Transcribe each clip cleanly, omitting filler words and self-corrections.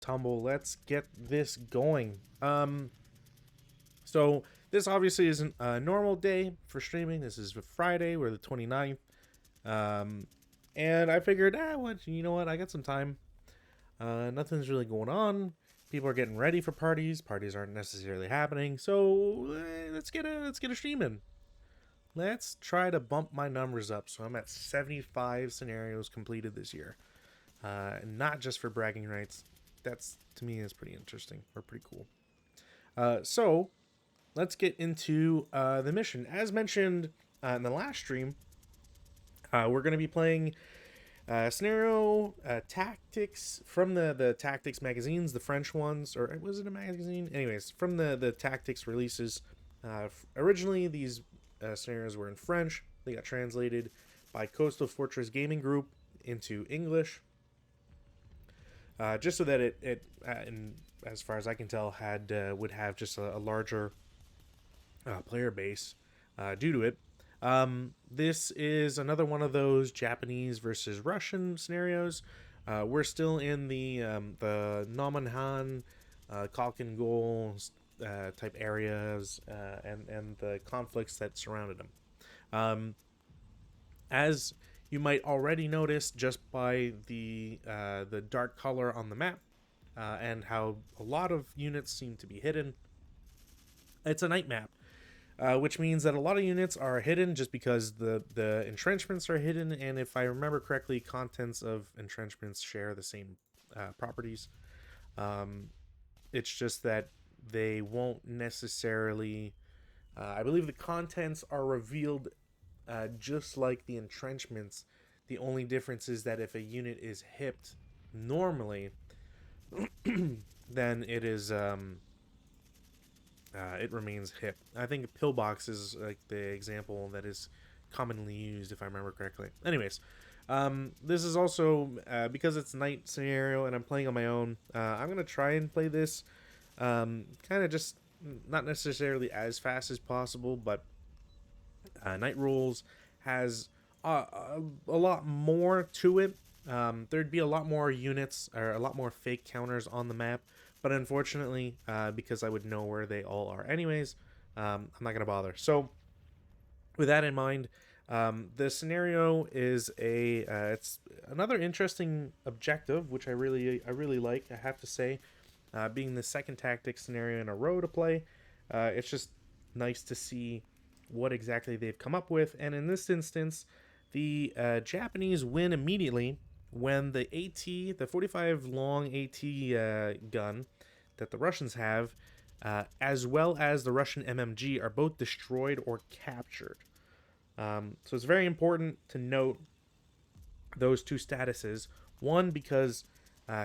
Tumble, let's get this going. So this obviously isn't a normal day for streaming. This is Friday, we're the 29th. Um, and I figured, what, you know what? I got some time. Nothing's really going on. People are getting ready for parties. Parties aren't necessarily happening. So let's get a stream in. Let's try to bump my numbers up. So I'm at 75 scenarios completed this year. Not just for bragging rights. That's, to me, is pretty interesting or pretty cool. So let's get into the mission. As mentioned in the last stream, we're going to be playing scenario tactics from the tactics magazines, the French ones, or was it a magazine? Anyways, from the tactics releases. Originally, these scenarios were in French. They got translated by Coastal Fortress Gaming Group into English, just so that it and as far as I can tell, would have just a larger player base due to it. This is another one of those Japanese versus Russian scenarios. We're still in the Nomonhan, Kalkin goals type areas, and the conflicts that surrounded them. As you might already notice just by the dark color on the map, and how a lot of units seem to be hidden, it's a night map. Which means that a lot of units are hidden just because the entrenchments are hidden, and if I remember correctly, contents of entrenchments share the same properties. It's just that they won't necessarily. I believe the contents are revealed just like the entrenchments. The only difference is that if a unit is hipped normally, then it remains hip. I think pillbox is like the example that is commonly used, if I remember correctly. Anyways, this is also because it's night scenario and I'm playing on my own. I'm gonna try and play this kind of just not necessarily as fast as possible, but Night Rules has a lot more to it. There'd be a lot more units or a lot more fake counters on the map, but unfortunately, because I would know where they all are anyways, I'm not gonna bother. So, with that in mind, the scenario is it's another interesting objective, which I really like. I have to say, being the second tactic scenario in a row to play, it's just nice to see what exactly they've come up with. And in this instance, the Japanese win immediately when the AT, the 45 long AT gun that the Russians have, as well as the Russian MMG, are both destroyed or captured. So it's very important to note those two statuses. One, because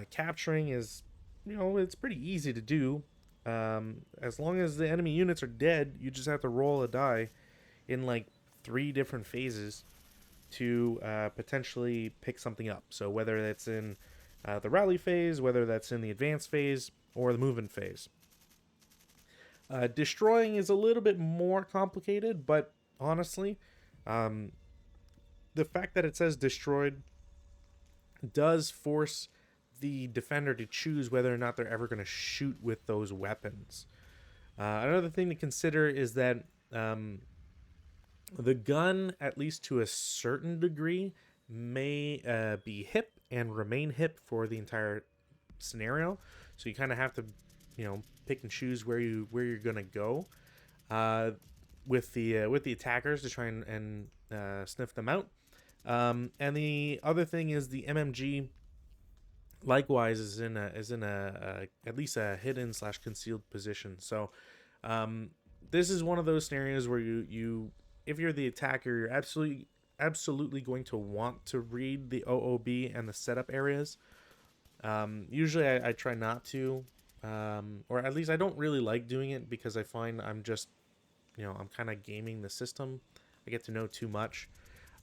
capturing is, it's pretty easy to do. As long as the enemy units are dead, you just have to roll a die in like 3 different phases to potentially pick something up. So whether that's in the rally phase, whether that's in the advance phase, or the movement phase. Destroying is a little bit more complicated, but honestly, the fact that it says destroyed does force the defender to choose whether or not they're ever going to shoot with those weapons. Another thing to consider is that the gun, at least to a certain degree, may be hip and remain hip for the entire scenario. So you kind of have to, pick and choose where you're gonna go with the attackers to try and sniff them out. And the other thing is the MMG likewise is in a at least a hidden / concealed position. So this is one of those scenarios where you if you're the attacker, you're absolutely going to want to read the OOB and the setup areas. Usually I try not to, or at least I don't really like doing it because I find I'm just, I'm kind of gaming the system. I get to know too much.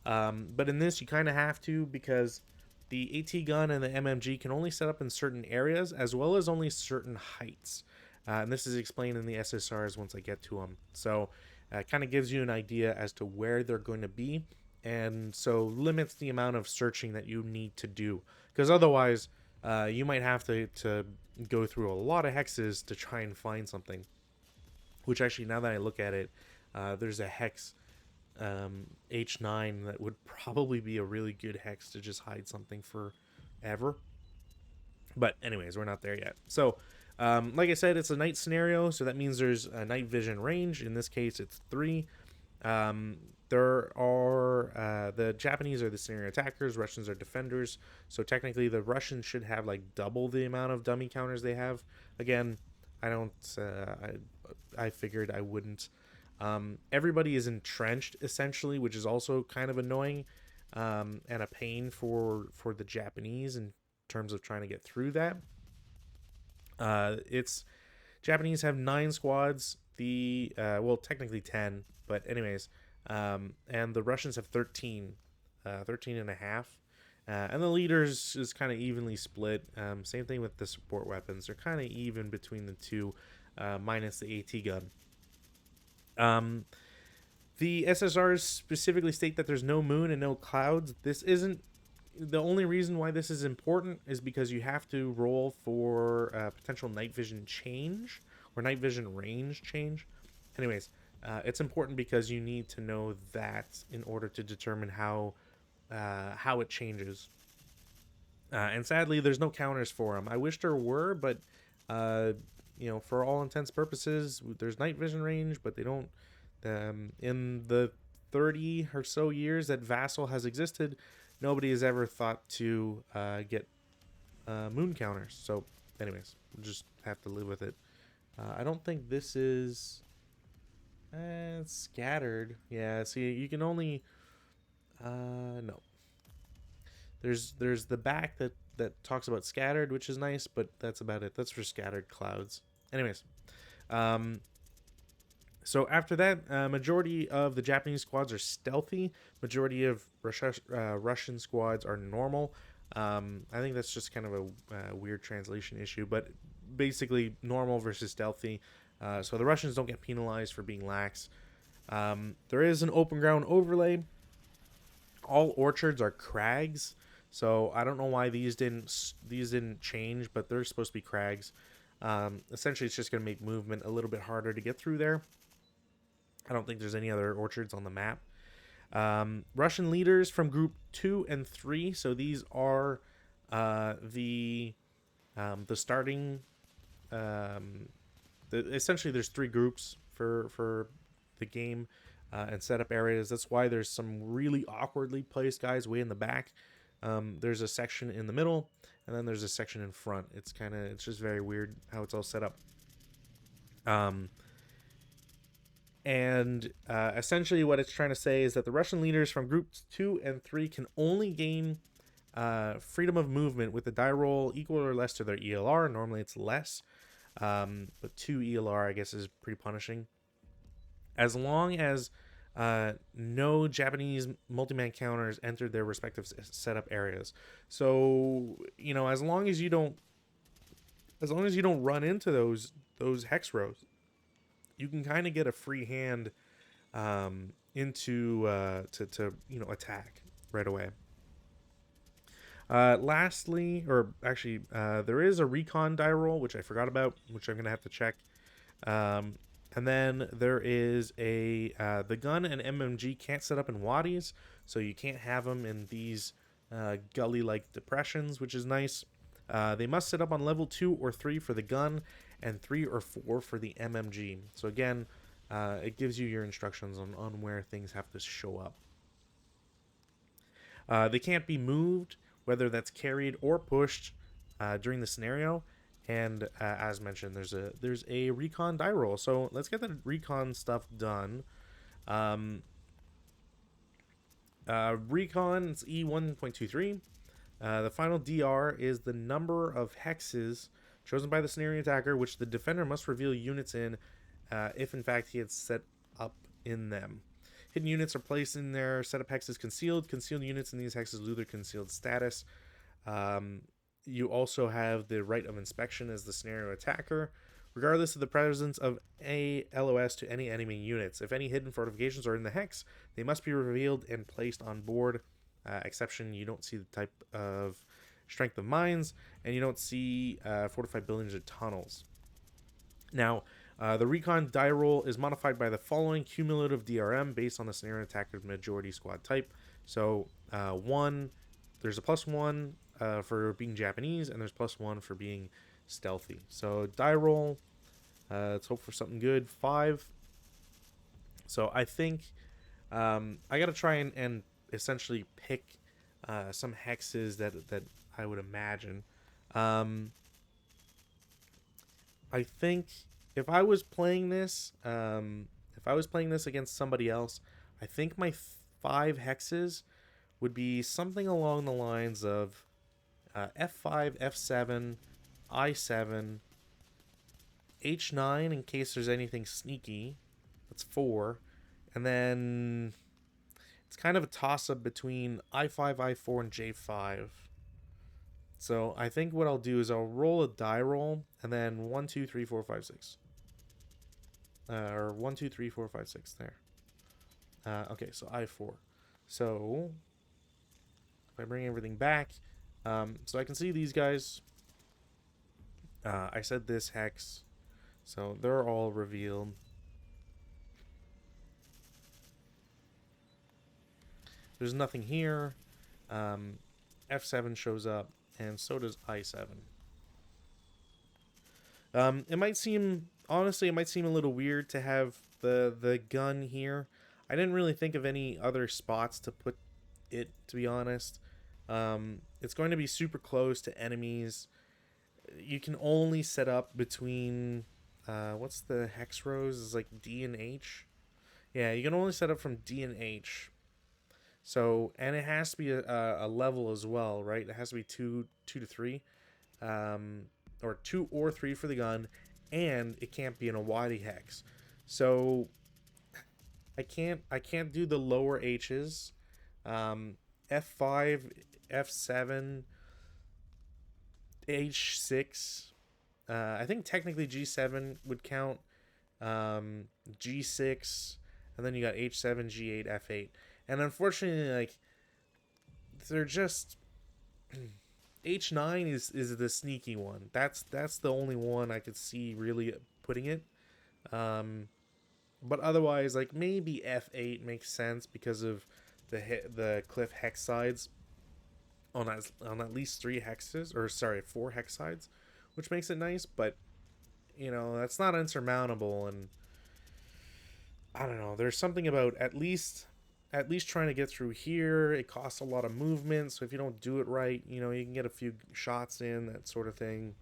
But in this, you kind of have to, because the AT gun and the MMG can only set up in certain areas as well as only certain heights. And this is explained in the SSRs once I get to them. So it kind of gives you an idea as to where they're going to be, and so limits the amount of searching that you need to do. Because otherwise, you might have to go through a lot of hexes to try and find something. Which actually, now that I look at it, there's a hex H9 that would probably be a really good hex to just hide something forever. But anyways, we're not there yet. So, like I said, it's a night scenario, so that means there's a night vision range. In this case, it's 3. Um, there are the Japanese are the scenario attackers, Russians are defenders. So technically, the Russians should have like double the amount of dummy counters they have. Again, I don't. I figured I wouldn't. Everybody is entrenched essentially, which is also kind of annoying and a pain for the Japanese in terms of trying to get through that. It's Japanese have 9 squads. The well, technically 10, but anyways, and the Russians have 13, 13 and a half. And the leaders is kind of evenly split. Same thing with the support weapons; they're kind of even between the two, minus the AT gun. The SSRs specifically state that there's no moon and no clouds. This isn't the only reason why this is important is because you have to roll for potential night vision change or night vision range change. Anyways, it's important because you need to know that in order to determine how it changes. And sadly, there's no counters for them. I wish there were, but for all intents purposes, there's night vision range, but they don't. In the 30 or so years that Vassal has existed, nobody has ever thought to get moon counters. So, anyways, we'll just have to live with it. I don't think this is scattered. Yeah, see, you can only no. There's the back that talks about scattered, which is nice, but that's about it. That's for scattered clouds. Anyways, so after that, majority of the Japanese squads are stealthy. Majority of Russian squads are normal. I think that's just kind of a weird translation issue, but basically normal versus stealthy. So the Russians don't get penalized for being lax. There is an open ground overlay. All orchards are crags, so I don't know why these didn't change, but they're supposed to be crags. Essentially, it's just going to make movement a little bit harder to get through there. I don't think there's any other orchards on the map. Russian leaders from group 2 and 3. So these are the starting. Essentially, there's 3 groups for the game and setup areas. That's why there's some really awkwardly placed guys way in the back. There's a section in the middle, and then there's a section in front. It's just very weird how it's all set up. And essentially what it's trying to say is that the Russian leaders from groups 2 and 3 can only gain freedom of movement with a die roll equal or less to their ELR. Normally it's less, but 2 ELR I guess is pretty punishing. As long as no Japanese multi-man counters entered their respective setup areas. So, as long as you don't run into those hex rows, you can kind of get a free hand into to attack right away. Lastly, or actually, there is a recon die roll, which I forgot about, which I'm gonna have to check. And then there is the gun and MMG can't set up in wadis, so you can't have them in these gully-like depressions, which is nice. They must set up on level 2 or 3 for the gun, and 3 or 4 for the MMG. So again, it gives you your instructions on where things have to show up. They can't be moved, whether that's carried or pushed during the scenario. And as mentioned, there's a recon die roll. So let's get the recon stuff done. Recon, it's E1.23. The final DR is the number of hexes chosen by the scenario attacker, which the defender must reveal units in, if in fact he had set up in them. Hidden units are placed in their setup hexes concealed. Concealed units in these hexes lose their concealed status. You also have the right of inspection as the scenario attacker, regardless of the presence of a LOS to any enemy units. If any hidden fortifications are in the hex, they must be revealed and placed on board. Exception, you don't see the type of strength of mines, and you don't see fortified buildings or tunnels. Now, the recon die roll is modified by the following cumulative DRM based on the scenario attacker's majority squad type. So, there's a +1 for being Japanese, and there's +1 for being stealthy. So, die roll, let's hope for something good. 5. So, I think I got to try and essentially pick some hexes that I would imagine. I think if I was playing this, against somebody else, I think my 5 hexes would be something along the lines of F5, F7, I7, H9 in case there's anything sneaky. That's 4. And then it's kind of a toss-up between I5, I4, and J5. So I think what I'll do is I'll roll a die roll, and then 1, 2, 3, 4, 5, 6. Or 1, 2, 3, 4, 5, 6 there. Okay, so I4. So if I bring everything back, so I can see these guys. I said this hex, so they're all revealed. There's nothing here. F7 shows up, and so does I7. It might seem, honestly, it might seem a little weird to have the gun here. I didn't really think of any other spots to put it, to be honest. It's going to be super close to enemies. You can only set up between, what's the hex rows? It's like D and H. Yeah, you can only set up from D and H. So, and it has to be a level as well, right? It has to be 2 to 3, or 2 or 3 for the gun, and it can't be in a wide hex. So, I can't do the lower H's. F5, F7, H6. I think technically G7 would count. G6, and then you got H7, G8, F8. And unfortunately, like, they're just H9 is the sneaky one. That's the only one I could see really putting it. But otherwise, like, maybe F8 makes sense because of the cliff hex sides on at least 3 hexes, or sorry, 4 hex sides, which makes it nice. But you know, that's not insurmountable, and I don't know. There's something about at least trying to get through here. It costs a lot of movement, so if you don't do it right, you know, you can get a few shots in, that sort of thing.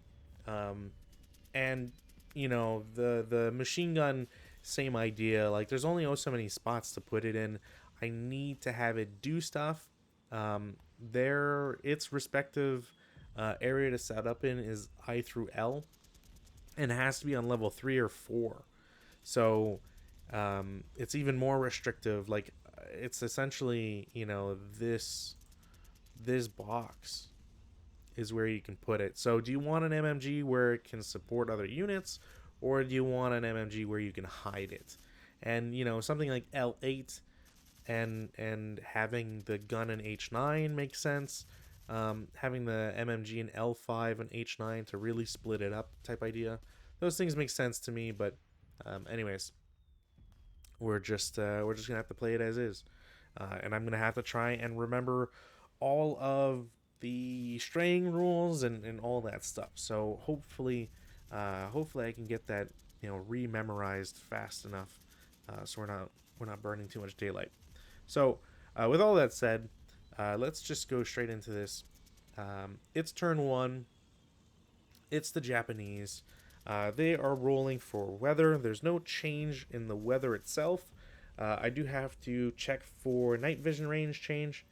And you know, the machine gun, same idea. Like, there's only so many spots to put it in. I need to have it do stuff. Its respective area to set up in is I through L, and it has to be on level 3 or 4. So it's even more restrictive. Like, it's essentially, you know, this box is where you can put it. So do you want an MMG where it can support other units, or do you want an MMG where you can hide it? And you know, something like L8 and having the gun in H9 makes sense. Having the MMG in L5 and H9 to really split it up type idea. Those things make sense to me, but anyways, we're just gonna have to play it as is, and I'm gonna have to try and remember all of the straying rules and all that stuff. So hopefully I can get that, you know, re-memorized fast enough, so we're not burning too much daylight. So with all that said, let's just go straight into this. It's turn 1. It's the Japanese. They are rolling for weather. There's no change in the weather itself. I do have to check for night vision range change.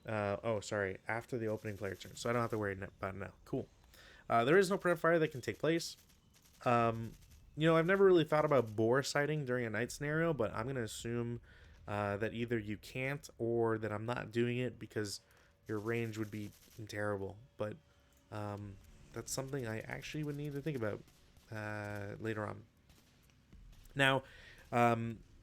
After the opening player turn. So I don't have to worry about it now. Cool. There is no prep fire that can take place. You know, I've never really thought about bore sighting during a night scenario, but I'm going to assume that either you can't, or that I'm not doing it because your range would be terrible. But that's something I actually would need to think about later on. Now,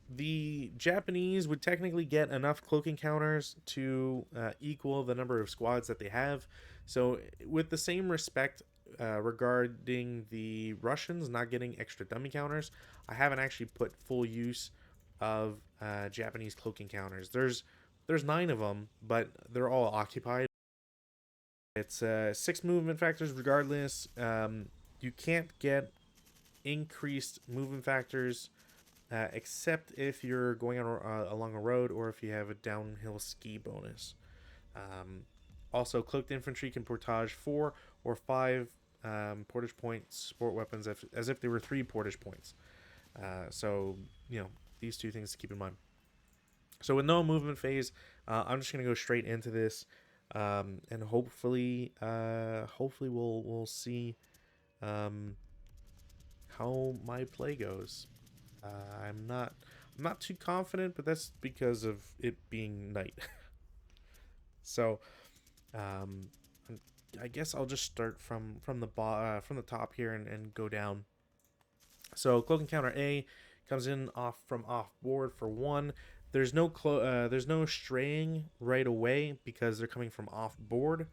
the Japanese would technically get enough cloak encounters to equal the number of squads that they have. So, with the same respect regarding the Russians not getting extra dummy counters, I haven't actually put full use of Japanese cloak encounters. There's 9 of them, but they're all occupied. It's 6 movement factors regardless. You can't get increased movement factors except if you're going on along a road or if you have a downhill ski bonus. Um, Also, cloaked infantry can portage 4 or 5 portage point sport weapons as if they were 3 portage points. So, these 2 things to keep in mind. So, with no movement phase, I'm just going to go straight into this. And hopefully we'll see um, how my play goes. I'm not too confident, but that's because of it being night. So, um, I guess I'll just start from the top here and go down. So, cloak encounter A comes in off board for 1. There's no straying right away because they're coming from off board.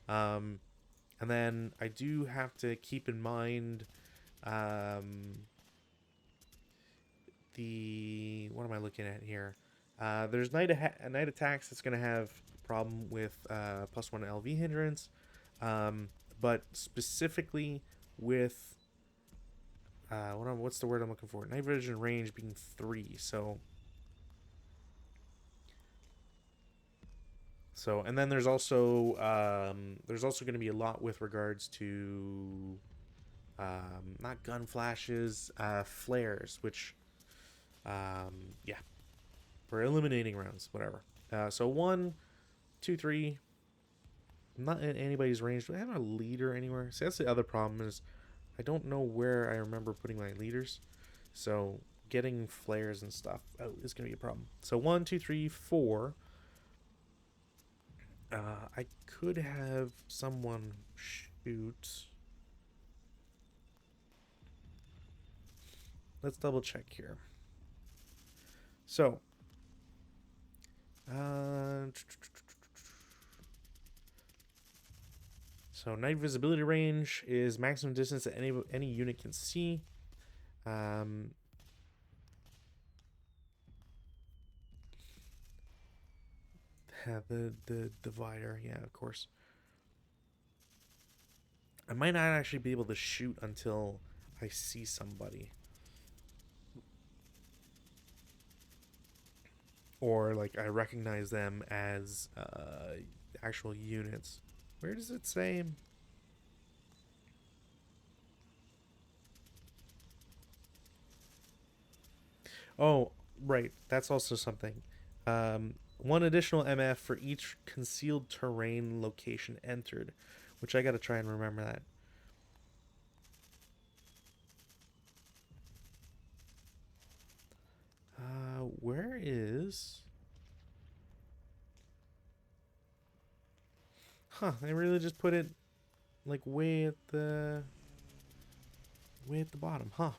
Um, and then I do have to keep in mind what am I looking at here? There's night attacks that's gonna have a problem with +1 LV hindrance, but specifically with what's the word I'm looking for? Night vision range being 3. So and then there's also going to be a lot with regards to not gun flashes, flares, which yeah, we're eliminating rounds, whatever. So 1, 2, 3. I'm not in anybody's range. Do I have a leader anywhere? See, that's the other problem is I don't know where I remember putting my leaders. So getting flares and stuff is going to be a problem. So 1, 2, 3, 4. I could have someone shoot. Let's double check here. So, night visibility range is maximum distance that any unit can see. The divider, yeah, of course. I might not actually be able to shoot until I see somebody. Or, like, I recognize them as actual units. Where does it say? Oh, right. That's also something. 1 additional MF for each concealed terrain location entered, which I got to try and remember that. Where is... Huh, they really just put it like way at the bottom, huh?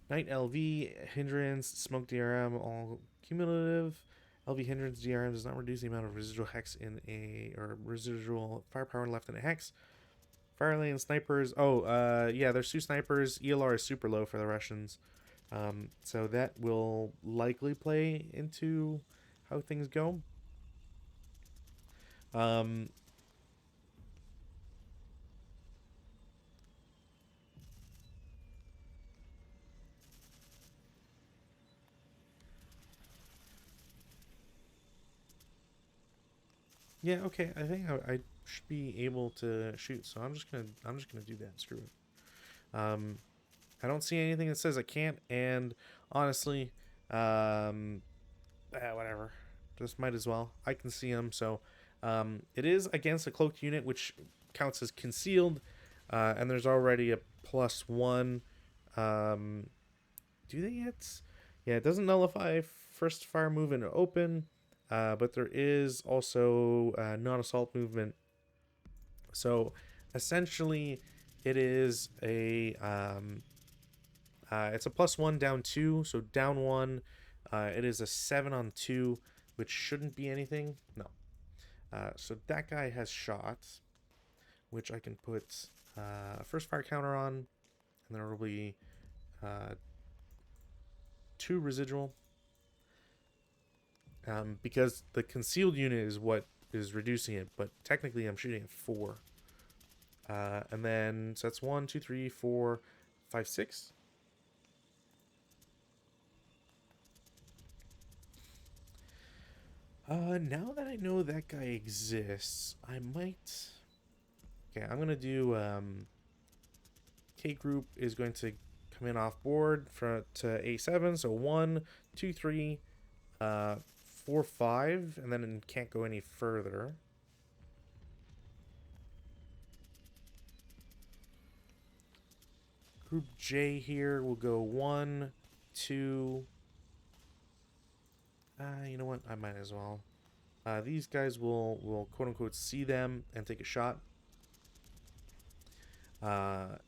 Night LV, hindrance, smoke DRM, all cumulative. LV hindrance DRM does not reduce the amount of residual hex or residual firepower left in a hex. Fire lane snipers. Oh, yeah, there's 2 snipers. ELR is super low for the Russians. So that will likely play into how things go. Yeah, okay. I think I should be able to shoot, so I'm just gonna do that. Screw it. I don't see anything that says I can't, and honestly, whatever. Just might as well. I can see them, so it is against a cloaked unit, which counts as concealed, and there's already a +1. Do they get? Yeah, it doesn't nullify first fire movement open, but there is also non-assault movement. So essentially, it is a It's a +1 down 2, so down 1. It is a 7 on 2, which shouldn't be anything. No. So that guy has shots, which I can put a first fire counter on, and there will be 2 residual. Because the concealed unit is what is reducing it, but technically I'm shooting at 4. And then, so that's 1, 2, 3, 4, 5, 6. Now that I know that guy exists, I might... Okay, I'm going to do... K group is going to come in off board to A7, so 1, 2, 3, 4, 5, and then it can't go any further. Group J here will go 1, 2... you know what? I might as well. These guys will quote unquote see them and take a shot. At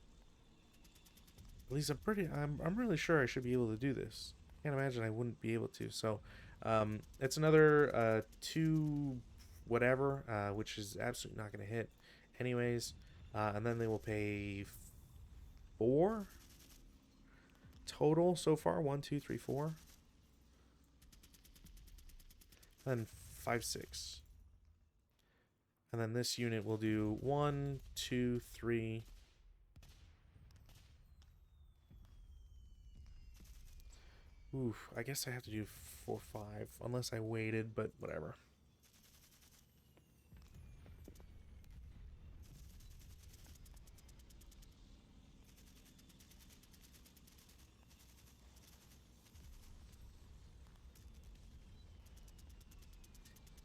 least I'm really sure I should be able to do this. Can't imagine I wouldn't be able to. So it's another 2 whatever, which is absolutely not going to hit anyways. And then they will pay 4 total so far. 1, 2, 3, 4. Then 5, 6. And then this unit will do 1, 2, 3. Oof, I guess I have to do 4, 5, unless I waited, but whatever.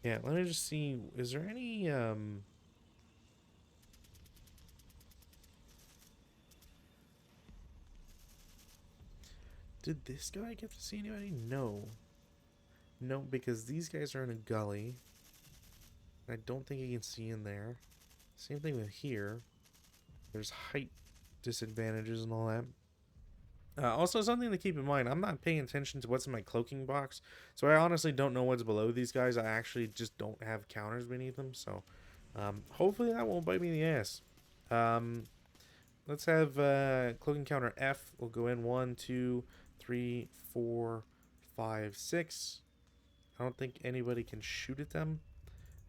Yeah, let me just see, is there any, did this guy get to see anybody? No. No, because these guys are in a gully. I don't think he can see in there. Same thing with here. There's height disadvantages and all that. Also, something to keep in mind, I'm not paying attention to what's in my cloaking box, so I honestly don't know what's below these guys. I actually just don't have counters beneath them, so hopefully that won't bite me in the ass. Let's have cloaking counter F. We'll go in 1, 2, 3, 4, 5, 6. I don't think anybody can shoot at them,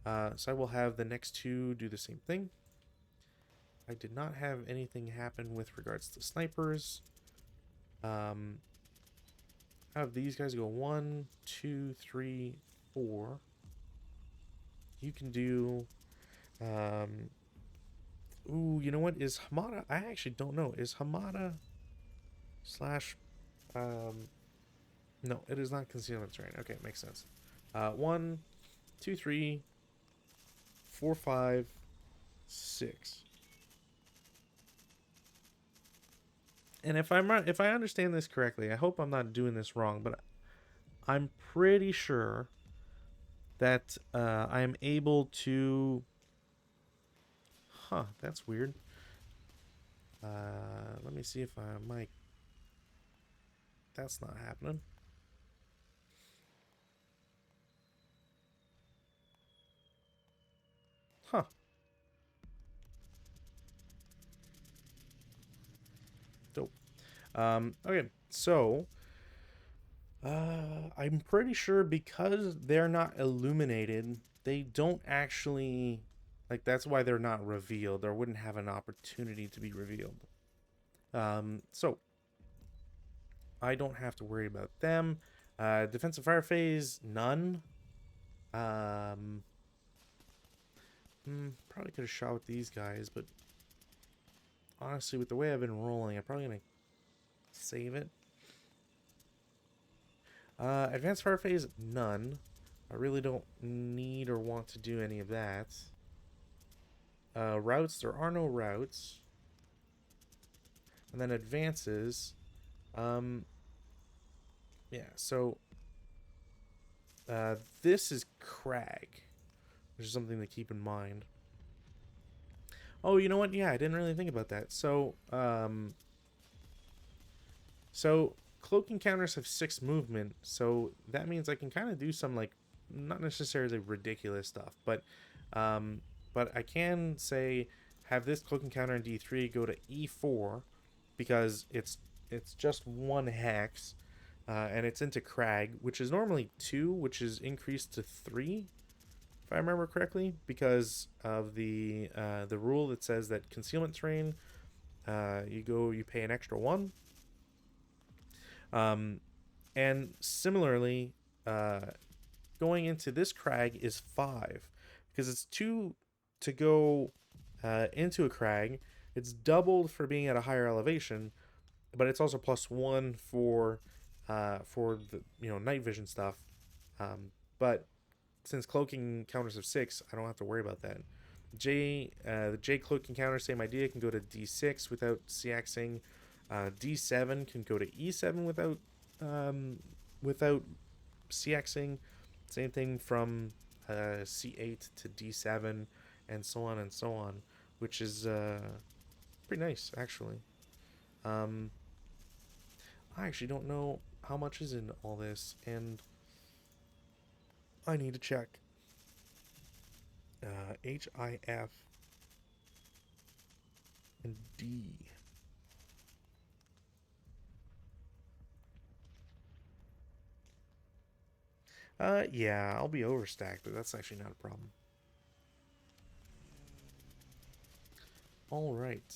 so I will have the next 2 do the same thing. I did not have anything happen with regards to snipers. Have these guys go 1, 2, 3, 4. You can do, ooh, you know what? Is Hamada? I actually don't know. Is Hamada slash, no, it is not concealment terrain. Okay, makes sense. 1, 2, 3, 4, 5, 6. And if I understand this correctly, I hope I'm not doing this wrong, but I'm pretty sure that I am able to... Huh, that's weird. Let me see if I might... That's not happening. Huh. Dope. Okay, so... I'm pretty sure because they're not illuminated, they don't actually... Like, that's why they're not revealed, or wouldn't have an opportunity to be revealed. So... I don't have to worry about them. Defensive fire phase, none. Probably could have shot with these guys, but... Honestly, with the way I've been rolling, I'm probably going to save it. Advanced fire phase, none. I really don't need or want to do any of that. Routes, there are no routes. And then advances. Yeah, so this is Crag, which is something to keep in mind. Oh, you know what? Yeah, I didn't really think about that. So, So cloak encounters have 6 movement, so that means I can kind of do some like not necessarily ridiculous stuff, um, but I can say have this cloak encounter in D3 go to E4 because it's just 1 hex, and it's into Crag, which is normally 2, which is increased to 3 if I remember correctly, because of the rule that says that concealment terrain, you pay an extra 1. Um, and similarly, uh, going into this crag is 5 because it's 2 to go into a crag. It's doubled for being at a higher elevation, but it's also +1 for the night vision stuff. But since cloaking counters of 6, I don't have to worry about that. The J cloaking counter, same idea, can go to D6 without CXing. D7 can go to E7 without CXing. Same thing from C8 to D7, and so on and so on, which is pretty nice actually. Um, I actually don't know how much is in all this, and I need to check. HIF and D. Yeah, I'll be overstacked, but that's actually not a problem. All right.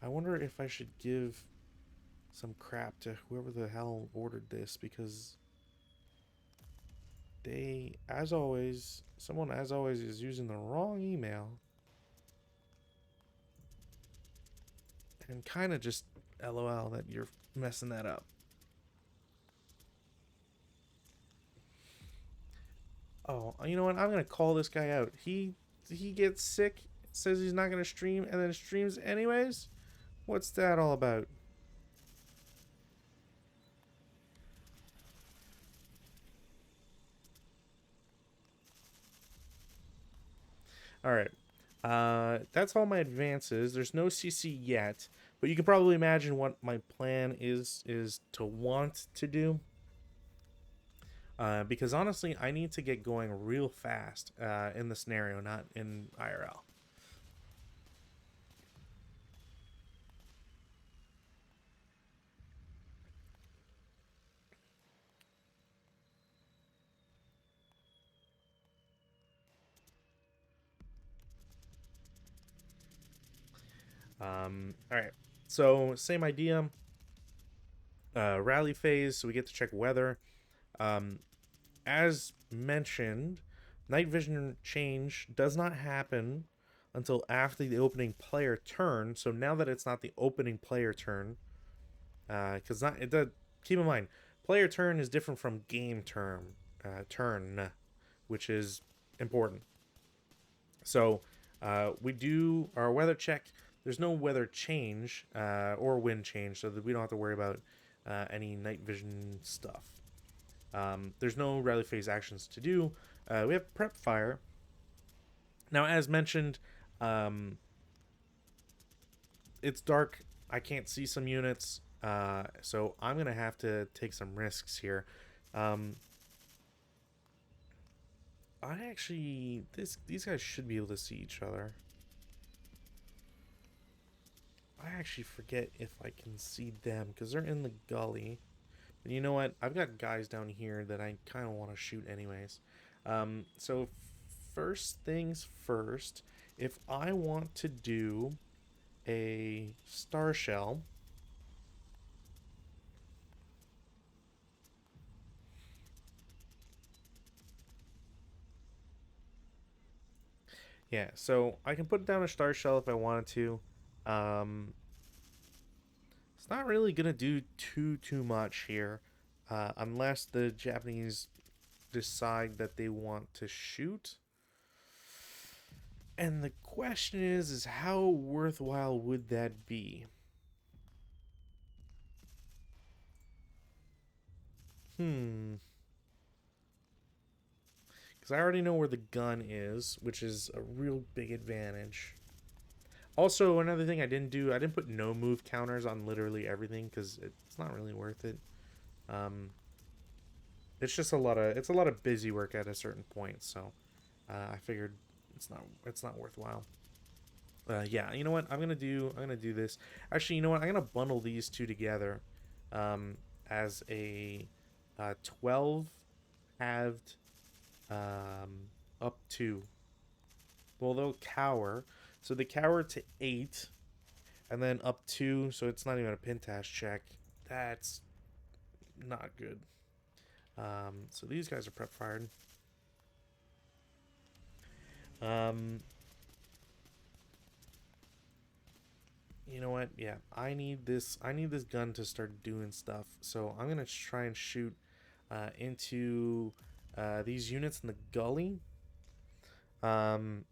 I wonder if I should give some crap to whoever the hell ordered this, because someone as always is using the wrong email and kind of just LOL that you're messing that up. Oh, you know what? I'm gonna call this guy out. He gets sick, says he's not gonna stream, and then streams anyways. What's that all about? All right. That's all my advances. There's no CC yet, but you can probably imagine what my plan is to want to do. Because honestly, I need to get going real fast in the scenario, not in IRL. All right. So same idea. Rally phase, so we get to check weather. Um, as mentioned, night vision change does not happen until after the opening player turn. So now that it's not the opening player turn, because not it does. Keep in mind, player turn is different from game turn, which is important. So we do our weather check. There's no weather change or wind change, so that we don't have to worry about any night vision stuff. There's no rally phase actions to do. We have prep fire. Now, as mentioned, um, it's dark. I can't see some units, so I'm gonna have to take some risks here. Um, these guys should be able to see each other. I actually forget if I can see them because they're in the gully. But you know what? I've got guys down here that I kind of want to shoot anyways. So first things first, if I want to do a star shell, yeah, so I can put down a star shell if I wanted to. Um, it's not really gonna do too much here, unless the Japanese decide that they want to shoot. And the question is how worthwhile would that be? Because I already know where the gun is, which is a real big advantage. Also, another thing I didn't do, I didn't put no move counters on literally everything because it's not really worth it. Um, it's just a lot of busy work at a certain point. So I figured it's not worthwhile. Yeah, you know what? I'm gonna do this. Actually, you know what? I'm gonna bundle these two together, as a 12 halved up to. Well, they'll cower, so they cower to 8, and then up 2, so it's not even a Pintash check. That's not good. So these guys are prep fired. Um, you know what? Yeah, I need this. I need this gun to start doing stuff. So I'm gonna try and shoot into these units in the gully. Um,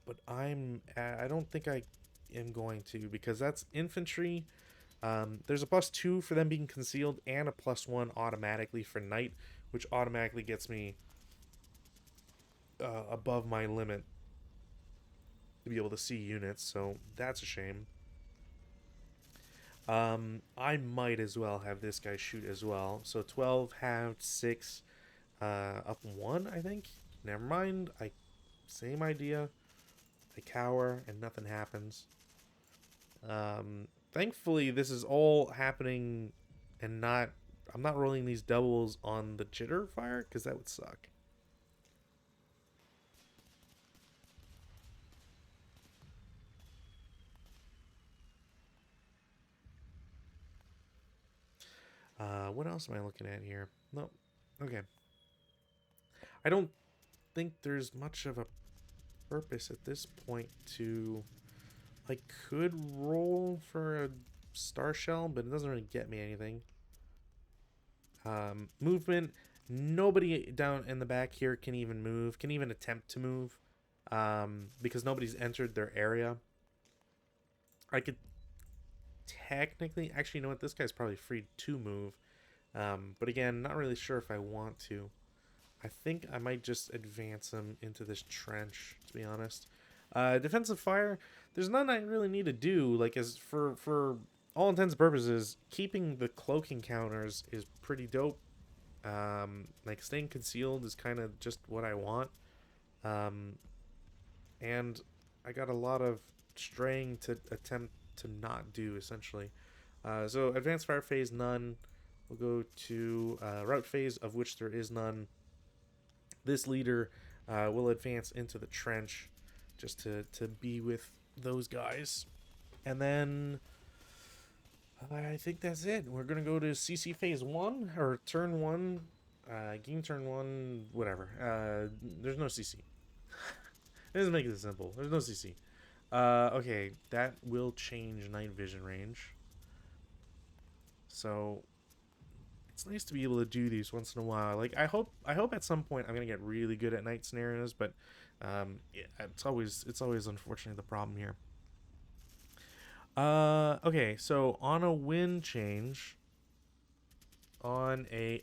but I don't think I am going to, because that's infantry. There's a +2 for them being concealed and a +1 automatically for night, which automatically gets me above my limit to be able to see units. So that's a shame. I might as well have this guy shoot as well. So 12 halved 6, up 1, I think. Never mind. Same idea. I cower and nothing happens. Thankfully, this is all happening and not. I'm not rolling these doubles on the jitter fire because that would suck. What else am I looking at here? No. Okay. I don't think there's much of a purpose at this point to. I could roll for a star shell, but it doesn't really get me anything. Movement. Nobody down in the back here can even move, can even attempt to move, because nobody's entered their area. I could technically, actually, you know what? This guy's probably free to move, but again, not really sure if I want to. I think I might just advance him into this trench, to be honest. Defensive fire. There's nothing I really need to do. Like, as for all intents and purposes, keeping the cloaking counters is pretty dope. Like, staying concealed is kind of just what I want. Um, and I got a lot of straying to attempt to not do, essentially. So advanced fire phase, none. We'll go to route phase, of which there is none. This leader will advance into the trench just to be with those guys. And then I think that's it. We're going to go to CC phase 1, or turn 1, game turn 1, whatever. There's no CC. Let's make it simple. There's no CC. Okay, that will change night vision range. So it's nice to be able to do these once in a while. Like, I hope at some point I'm gonna get really good at night scenarios, but yeah, it's always unfortunately the problem here. Okay, so on a wind change, on a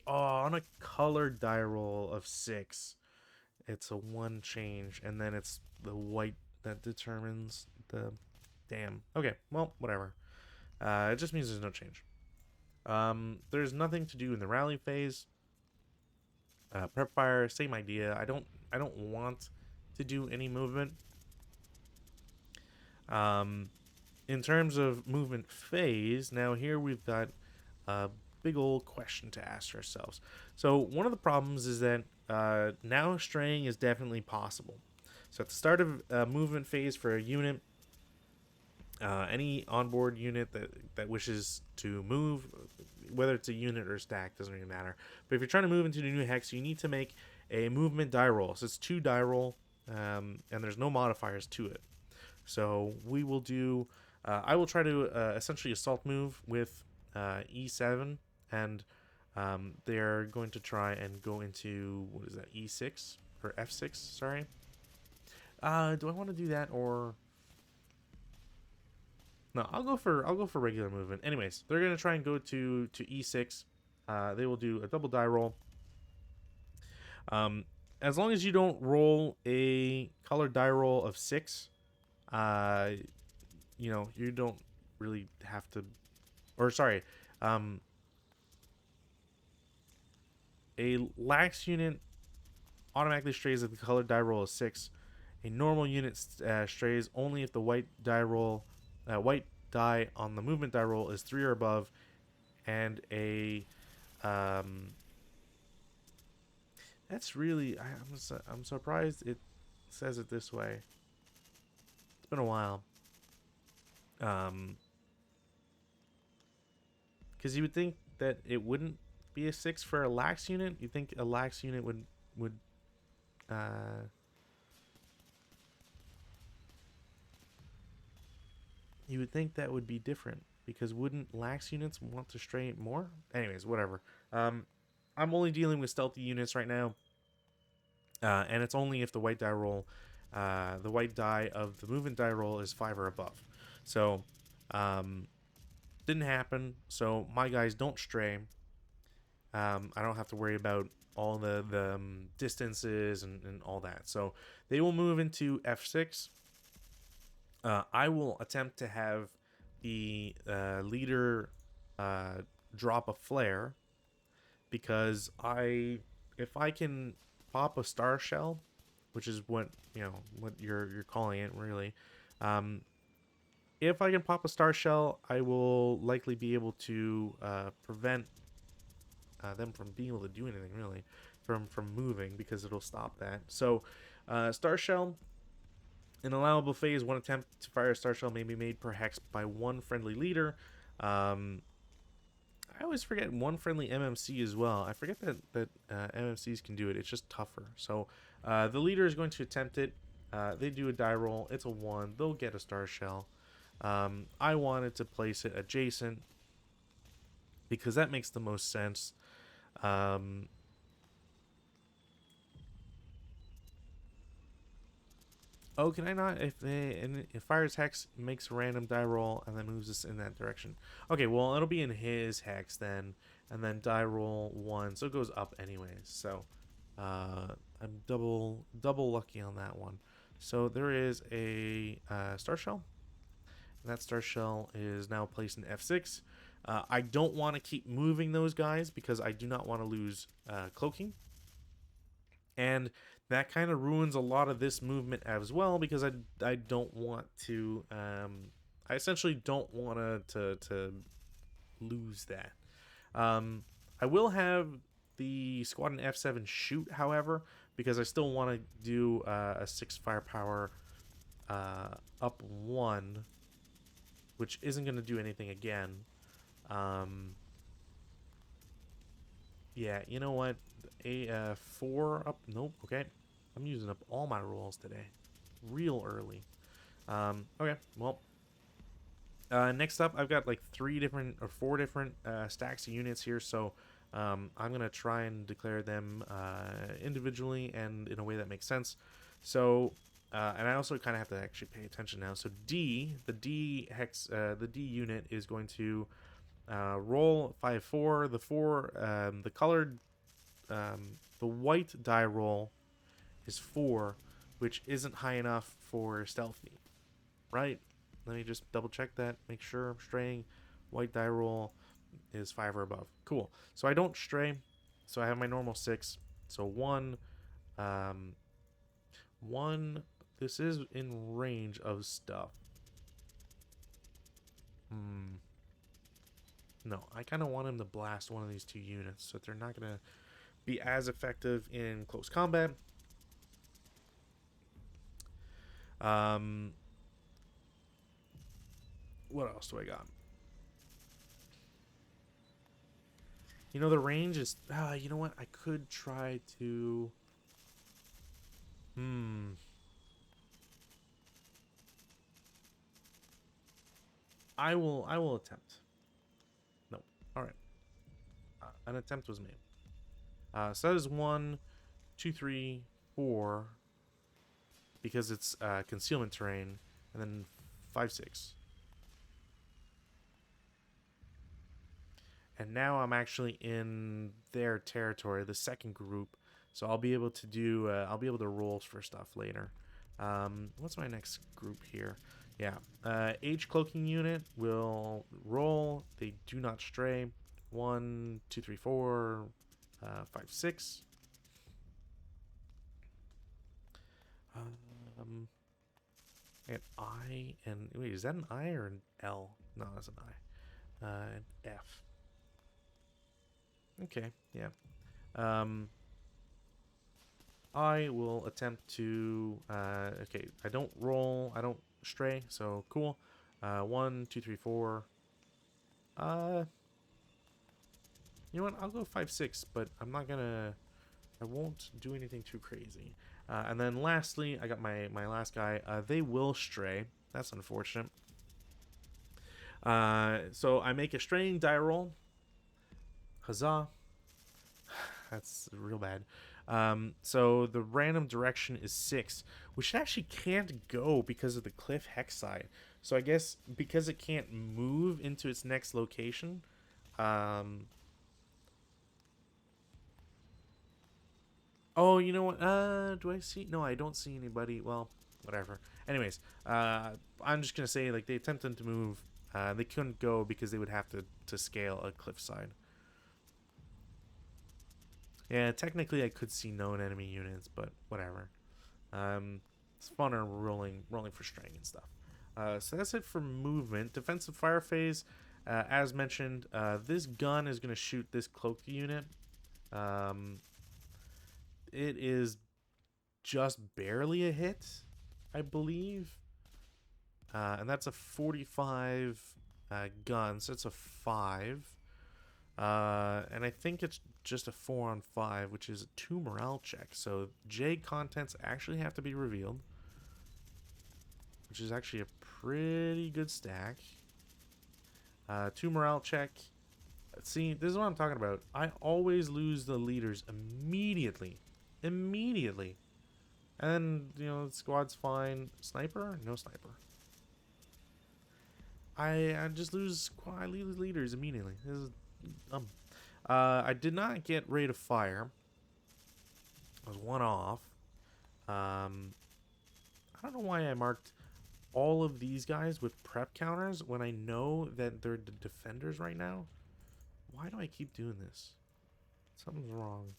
color die roll of 6, it's a 1 change, and then it's the white that determines the. Damn. Okay, well, whatever. It just means there's no change. There's nothing to do in the rally phase. Prep fire, same idea. I don't want to do any movement. In terms of movement phase, now here we've got a big old question to ask ourselves. So one of the problems is that now straying is definitely possible. So at the start of movement phase for a unit, any onboard unit that wishes to move, whether it's a unit or a stack, doesn't really matter. But if you're trying to move into the new hex, you need to make a movement die roll. So it's 2 die roll, and there's no modifiers to it. So we will do. I will try to essentially assault move with E7, and they're going to try and go into, what is that, E6 or F6? Sorry. Do I want to do that, or no? I'll go for regular movement. Anyways, they're gonna try and go to E6. They will do a double die roll. As long as you don't roll a colored die roll of 6, you know, you don't really have to, or sorry, um, a lax unit automatically strays if the colored die roll is 6. A normal unit strays only if the white die on the movement die roll is 3 or above, and a um, that's really I'm surprised it says it this way. It's been a while. Because you would think that it wouldn't be a 6 for a lax unit. You think a lax unit would uh, you would think that would be different, because wouldn't lax units want to stray more? Anyways, whatever. I'm only dealing with stealthy units right now, and it's only if the white die roll, the white die of the movement die roll is 5 or above. So, didn't happen. So my guys don't stray. I don't have to worry about all the distances and all that. So they will move into F6. I will attempt to have the leader drop a flare, because if I can pop a star shell, which is what what you're calling it really, if I can pop a star shell, I will likely be able to prevent them from being able to do anything really, from moving, because it'll stop that. So star shell. In allowable phase, one attempt to fire a star shell may be made per hex by one friendly leader. I always forget one friendly MMC as well. I forget that MMCs can do it. It's just tougher. So the leader is going to attempt it. They do a die roll. It's a 1. They'll get a star shell. I wanted to place it adjacent because that makes the most sense. Oh, can I not? If fires hex, makes a random die roll and then moves us in that direction. Okay, well it'll be in his hex then, and then die roll 1, so it goes up anyways. So I'm double lucky on that one. So there is a star shell, and that star shell is now placed in F6. I don't want to keep moving those guys because I do not want to lose cloaking. And that kind of ruins a lot of this movement as well, because I don't want to I essentially don't want to lose that. I will have the squad in F7 shoot, however, because I still want to do a 6 firepower up 1, which isn't going to do anything again. Yeah, you know what? A 4 up. Nope. Okay, I'm using up all my rolls today, real early. Okay. Well, next up, I've got like 3 different or 4 different stacks of units here, so I'm gonna try and declare them individually and in a way that makes sense. So, and I also kind of have to actually pay attention now. So the D hex, the D unit is going to roll 5-4. The 4, the colored, the white die roll is 4, which isn't high enough for stealthy, right? Let me just double check that, make sure I'm straying. White die roll is 5 or above. Cool. So I don't stray. So I have my normal 6. So 1, 1. This is in range of stuff. No, I kind of want him to blast one of these 2 units, so they're not gonna be as effective in close combat. What else do I got? You know, the range is... you know what? I could try to... I will attempt. No. Alright. An attempt was made. So that is 1, 2, 3, 4... because it's concealment terrain, and then 5, 6. And now I'm actually in their territory, the second group, so I'll be able to do I'll be able to roll for stuff later. What's my next group here? Yeah, H cloaking unit will roll. They do not stray. 1, 2, 3, 4, 5, 6. And I and wait, is that an I or an L? No, that's an I. And F. Okay, yeah. I will attempt to. Okay, I don't roll. I don't stray. So cool. 1, 2, 3, 4. Uh, you know what? I'll go 5, 6, but I'm not gonna. I won't do anything too crazy. And then lastly, I got my last guy. They will stray. That's unfortunate. So I make a straying die roll. Huzzah. That's real bad. So the random direction is 6, which it actually can't go because of the cliff hex side. So I guess because it can't move into its next location, oh, you know what? Do I see? No, I don't see anybody. Well, whatever. Anyways, I'm just gonna say like they attempted to move. They couldn't go because they would have to scale a cliffside. Yeah, technically I could see known enemy units, but whatever. It's funner rolling for strength and stuff. So that's it for movement. Defensive fire phase, as mentioned, this gun is gonna shoot this cloaked unit. Um, it is just barely a hit, I believe. And that's a 45 gun, so it's a 5. And I think it's just a 4 on 5, which is a 2 morale check. So J contents actually have to be revealed, which is actually a pretty good stack. 2 morale check. See, this is what I'm talking about. I always lose the leaders immediately. Immediately. And, you know, the squad's fine. Sniper? No sniper. I just lose leaders immediately. This is I did not get rate of fire. I was 1 off. I don't know why I marked all of these guys with prep counters when I know that they're the defenders right now. Why do I keep doing this? Something's wrong.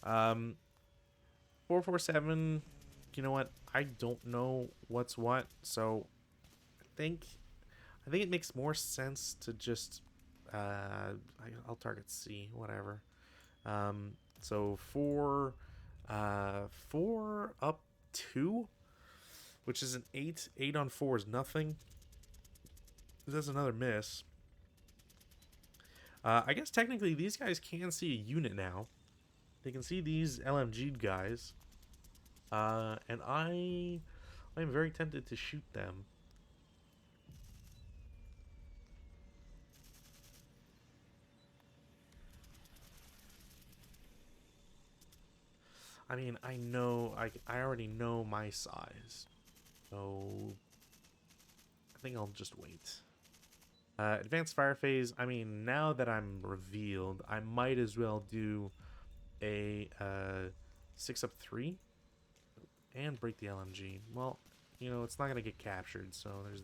447. You know what? I don't know what's what, so I think it makes more sense to just I'll target C, whatever. So 4 up 2, which is an 8. 8 on 4 is nothing. That's another miss. I guess technically these guys can see a unit now. They can see these LMG guys. And I'm very tempted to shoot them. I mean, I already know my size. So I think I'll just wait. Advanced fire phase. I mean, now that I'm revealed, I might as well do a 6 up 3 and break the LMG. Well, you know, it's not gonna get captured, so there's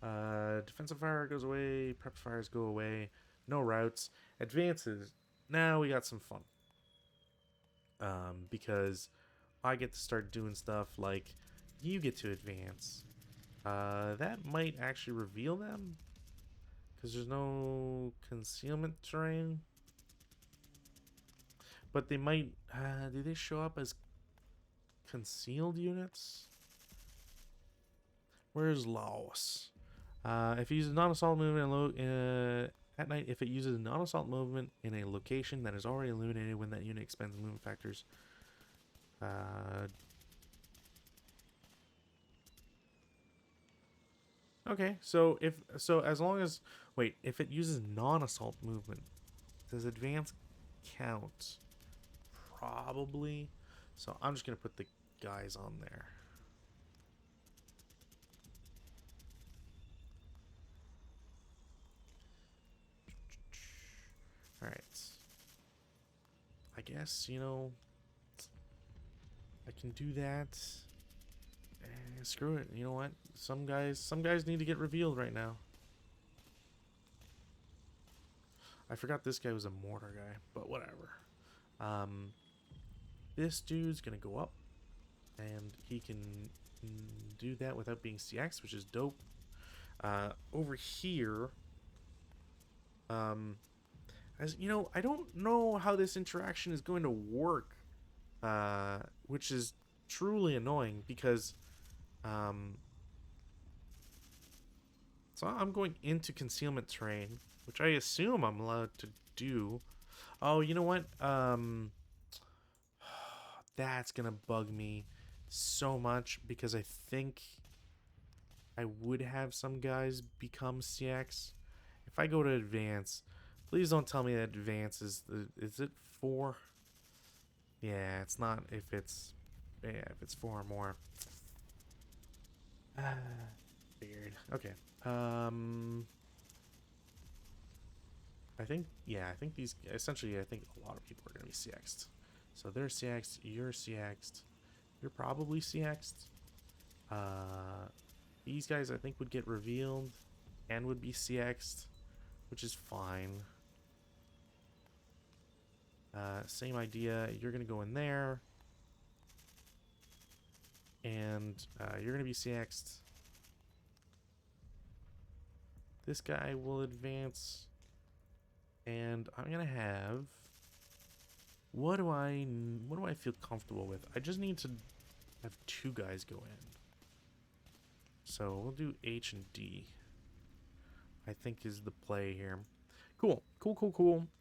that. Defensive fire goes away. Prep fires go away. No routes. Advances. Now we got some fun. Because I get to start doing stuff like you get to advance. That might actually reveal them because there's no concealment terrain. But they might. Do they show up as concealed units? Where's Laos? If you use a non-assault movement at night, if it uses a non-assault movement in a location that is already illuminated when that unit expends movement factors. Okay, so as long as if it uses non-assault movement, does advance count? Probably. So I'm just gonna put the guys on there. All right. I guess, you know, I can do that. Screw it. You know what? Some guys need to get revealed right now. I forgot this guy was a mortar guy, but whatever. This dude's gonna go up, and he can do that without being CX, which is dope. Over here, as you know, I don't know how this interaction is going to work, which is truly annoying because, so I'm going into concealment terrain, which I assume I'm allowed to do. Oh, you know what? That's gonna bug me so much because I think I would have some guys become CX. If I go to advance, please don't tell me that advance is it 4? Yeah, it's not if it's if it's 4 or more. Weird. Okay. I think these essentially I think a lot of people are gonna be CX'd. So they're CX'd, you're CX'd, you're probably CX'd. These guys I think would get revealed and would be CX'd, which is fine. Same idea. You're gonna go in there, and you're gonna be CX'd. This guy will advance, and I'm gonna have. What do I feel comfortable with? I just need to have 2 guys go in. So we'll do H and D. I think is the play here. Cool.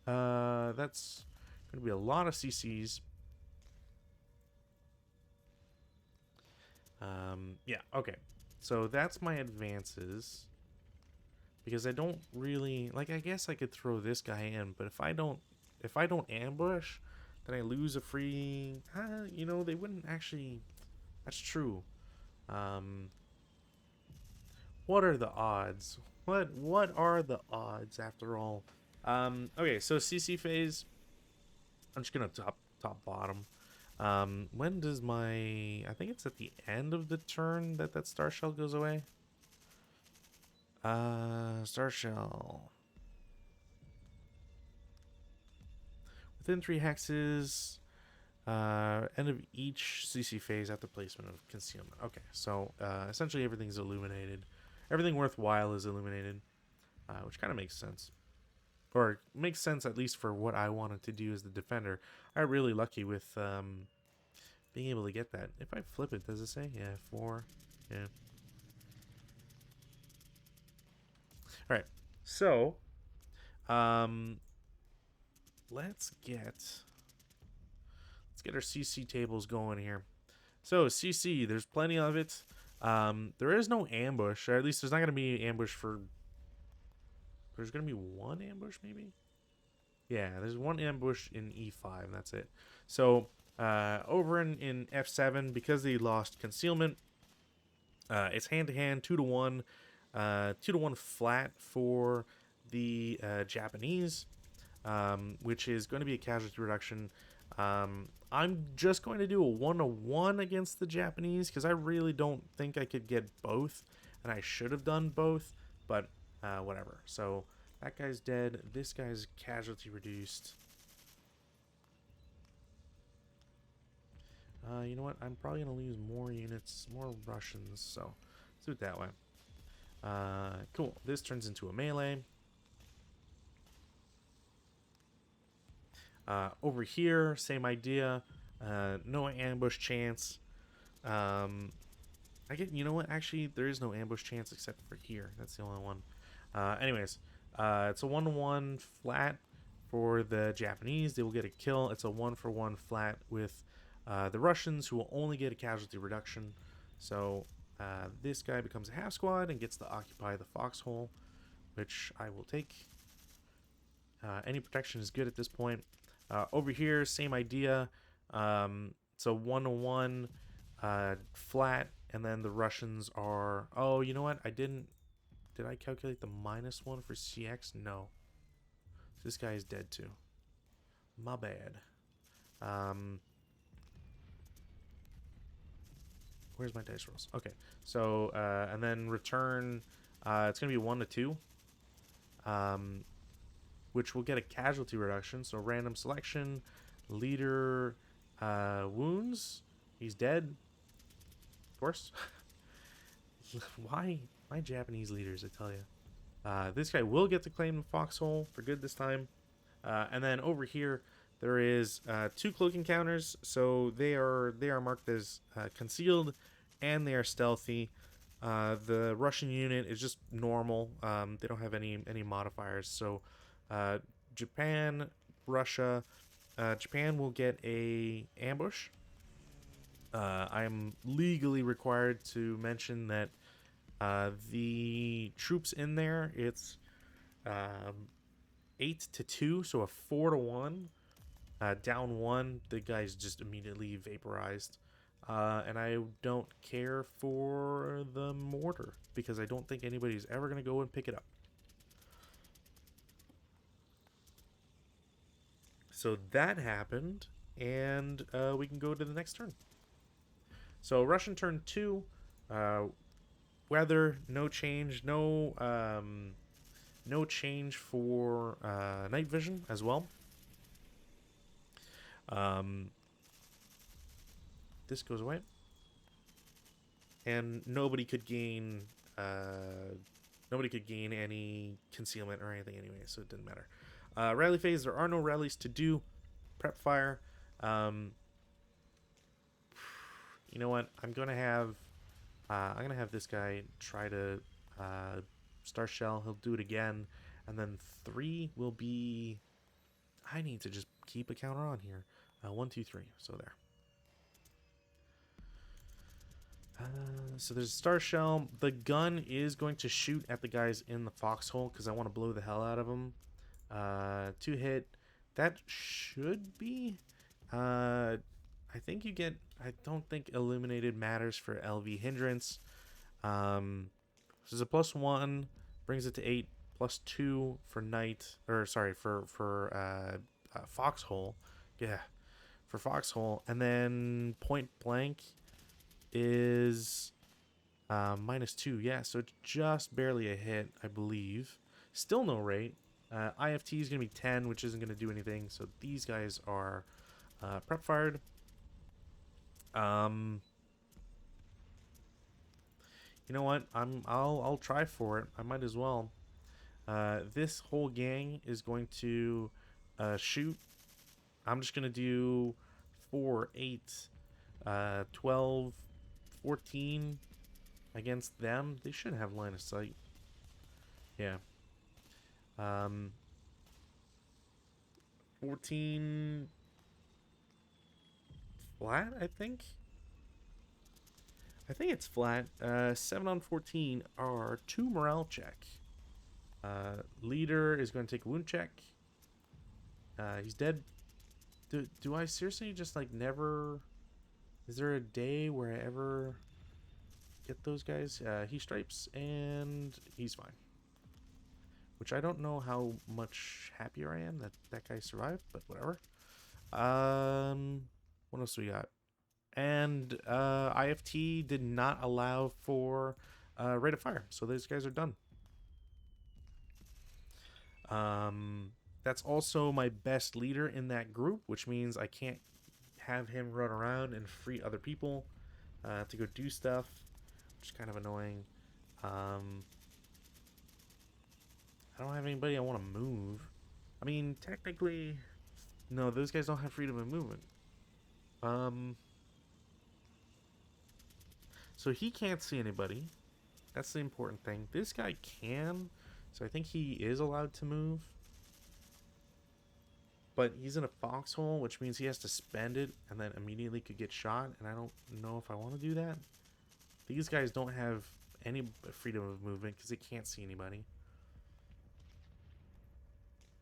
That's gonna be a lot of CCs. Yeah, okay. So that's my advances. Because I don't really like, I guess I could throw this guy in, but if I don't ambush, then I lose a free you know, they wouldn't actually. That's true. What are the odds? What are the odds after all? Okay, so CC phase. I'm just gonna top bottom. When does my? I think it's at the end of the turn that star shell goes away. Star shell. Within 3 hexes. End of each CC phase after placement of concealment. Okay, so essentially everything's illuminated. Everything worthwhile is illuminated, which kind of makes sense. Or makes sense at least for what I wanted to do as the defender. I got really lucky with being able to get that. If I flip it, does it say? Yeah, 4. Yeah. Alright, so let's get our CC tables going here. So CC, there's plenty of it. There is no ambush, or at least there's not going to be ambush for. There's going to be 1 ambush, maybe. Yeah, there's 1 ambush in E5, and that's it. So over in F7, because they lost concealment, it's hand to hand, 2 to 1, 2 to 1 flat for the Japanese, which is going to be a casualty reduction. I'm just going to do a 1-to-1 against the Japanese because I really don't think I could get both, and I should have done both, but whatever. So that guy's dead. This guy's casualty reduced. You know what? I'm probably going to lose more units, more Russians, so let's do it that way. Cool. This turns into a melee. Over here, same idea. No ambush chance. You know what? Actually, there is no ambush chance except for here. That's the only one. Anyways, it's a 1-to-1 flat for the Japanese. They will get a kill. It's a 1-for-1 flat with the Russians, who will only get a casualty reduction. So this guy becomes a half squad and gets to occupy the foxhole, which I will take. Any protection is good at this point. Over here, same idea. So 1-to-1 flat, and then the Russians are. Oh, you know what? Did I calculate the -1 for CX? No. This guy is dead too. My bad. Where's my dice rolls? Okay, so and then return. It's gonna be 1 to 2. Which will get a casualty reduction. So random selection, leader wounds. He's dead. Of course. Why my Japanese leaders? I tell you. This guy will get to claim the foxhole for good this time. And then over here there is 2 cloaking counters. So they are marked as concealed, and they are stealthy. The Russian unit is just normal. They don't have any modifiers. So Japan, Russia. Japan will get a ambush. I'm legally required to mention that the troops in there, it's 8 to 2, so a 4 to 1. Down 1, the guy's just immediately vaporized. And I don't care for the mortar because I don't think anybody's ever going to go and pick it up. So that happened, and we can go to the next turn. So Russian turn 2, weather, no change, no change for night vision as well. This goes away, and nobody could gain any concealment or anything anyway, so it didn't matter. Rally phase, there are no rallies to do. Prep fire. You know what? I'm gonna have this guy try to star shell. He'll do it again, and then 3 will be. I need to just keep a counter on here. 1, 2, 3. So there. So there's a star shell. The gun is going to shoot at the guys in the foxhole because I want to blow the hell out of them. 2 hit. That should be. I think you get. I don't think illuminated matters for LV hindrance. This is a +1, brings it to 8. +2 for night, or sorry, for foxhole. Yeah, for foxhole, and then point blank is -2. Yeah, so it's just barely a hit, I believe. Still no rate. IFT is going to be 10, which isn't going to do anything. So these guys are prep fired. You know what? I'll try for it. I might as well. This whole gang is going to shoot. I'm just going to do 4, 8, 12, 14 against them. They should have line of sight. Yeah. 14 flat, I think. I think it's flat. 7 on 14 are 2 morale check. Leader is going to take a wound check. He's dead. Do I seriously just like never? Is there a day where I ever get those guys? He stripes and he's fine. Which I don't know how much happier I am that that guy survived, but whatever. What else we got? And IFT did not allow for rate of fire, so those guys are done. That's also my best leader in that group, which means I can't have him run around and free other people to go do stuff, which is kind of annoying. I don't have anybody I want to move. I mean, technically, no, those guys don't have freedom of movement. So he can't see anybody. That's the important thing. This guy can, so I think he is allowed to move. But he's in a foxhole, which means he has to spend it and then immediately could get shot, and I don't know if I want to do that. These guys don't have any freedom of movement because they can't see anybody.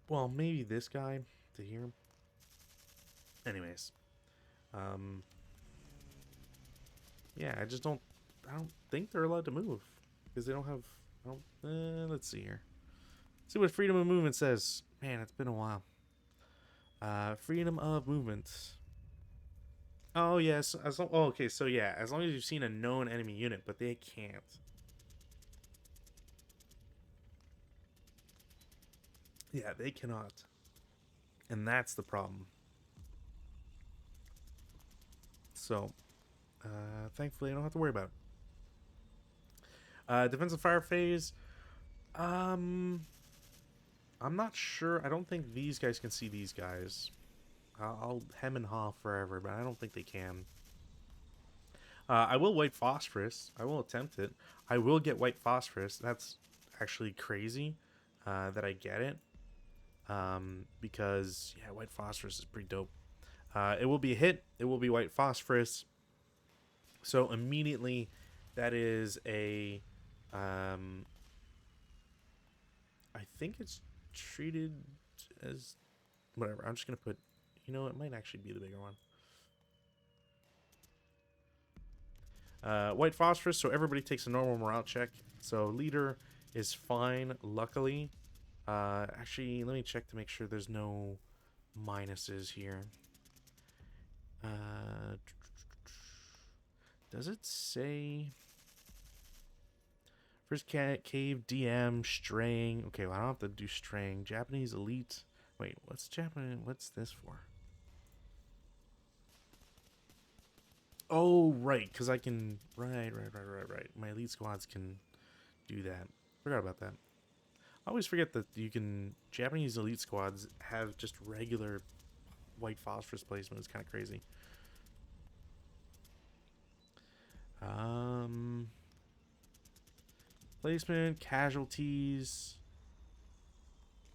Well, maybe this guy to here. Anyways. Yeah, I don't think they're allowed to move because they don't have. Let's see here. See what freedom of movement says. Man, it's been a while. Freedom of movement. Oh yes, as long, oh, okay, so yeah, as long as you've seen a known enemy unit, but they can't. Yeah, they cannot. And that's the problem. So, thankfully I don't have to worry about it. Defensive fire phase. Um, I'm not sure. I don't think these guys can see these guys. I'll hem and haw forever, but I don't think they can. I will white phosphorus. I will attempt it. I will get white phosphorus. That's actually crazy that I get it. Because, yeah, white phosphorus is pretty dope. It will be a hit. It will be white phosphorus. So immediately, that is a... I think it's treated as... Whatever. I'm just going to put... You know, it might actually be the bigger one. White phosphorus, so everybody takes a normal morale check. So leader is fine, luckily. Actually, let me check to make sure there's no minuses here. Does it say... First cave, DM, straying. Okay, well, I don't have to do straying. Japanese elite. Wait, what's Japanese? What's this for? Oh, right, because I can... Right. My elite squads can do that. Forgot about that. I always forget that you can... Japanese elite squads have just regular white phosphorus placement. It's kind of crazy. Placement, casualties.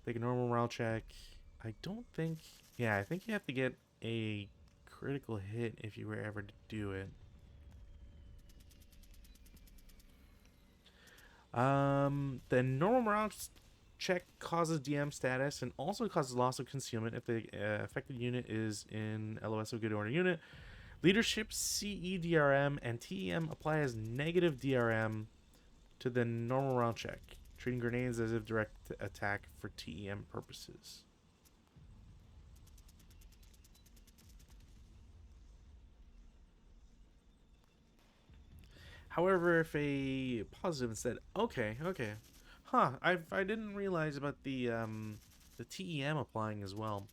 Make a normal morale check. I don't think... Yeah, I think you have to get a critical hit if you were ever to do it. The normal morale check causes DM status and also causes loss of concealment if the affected unit is in LOS of good order unit. Leadership CE-DRM and TEM apply as negative DRM to the normal morale check, treating grenades as if direct attack for TEM purposes. However, if a positive instead, okay, huh? I didn't realize about the TEM applying as well.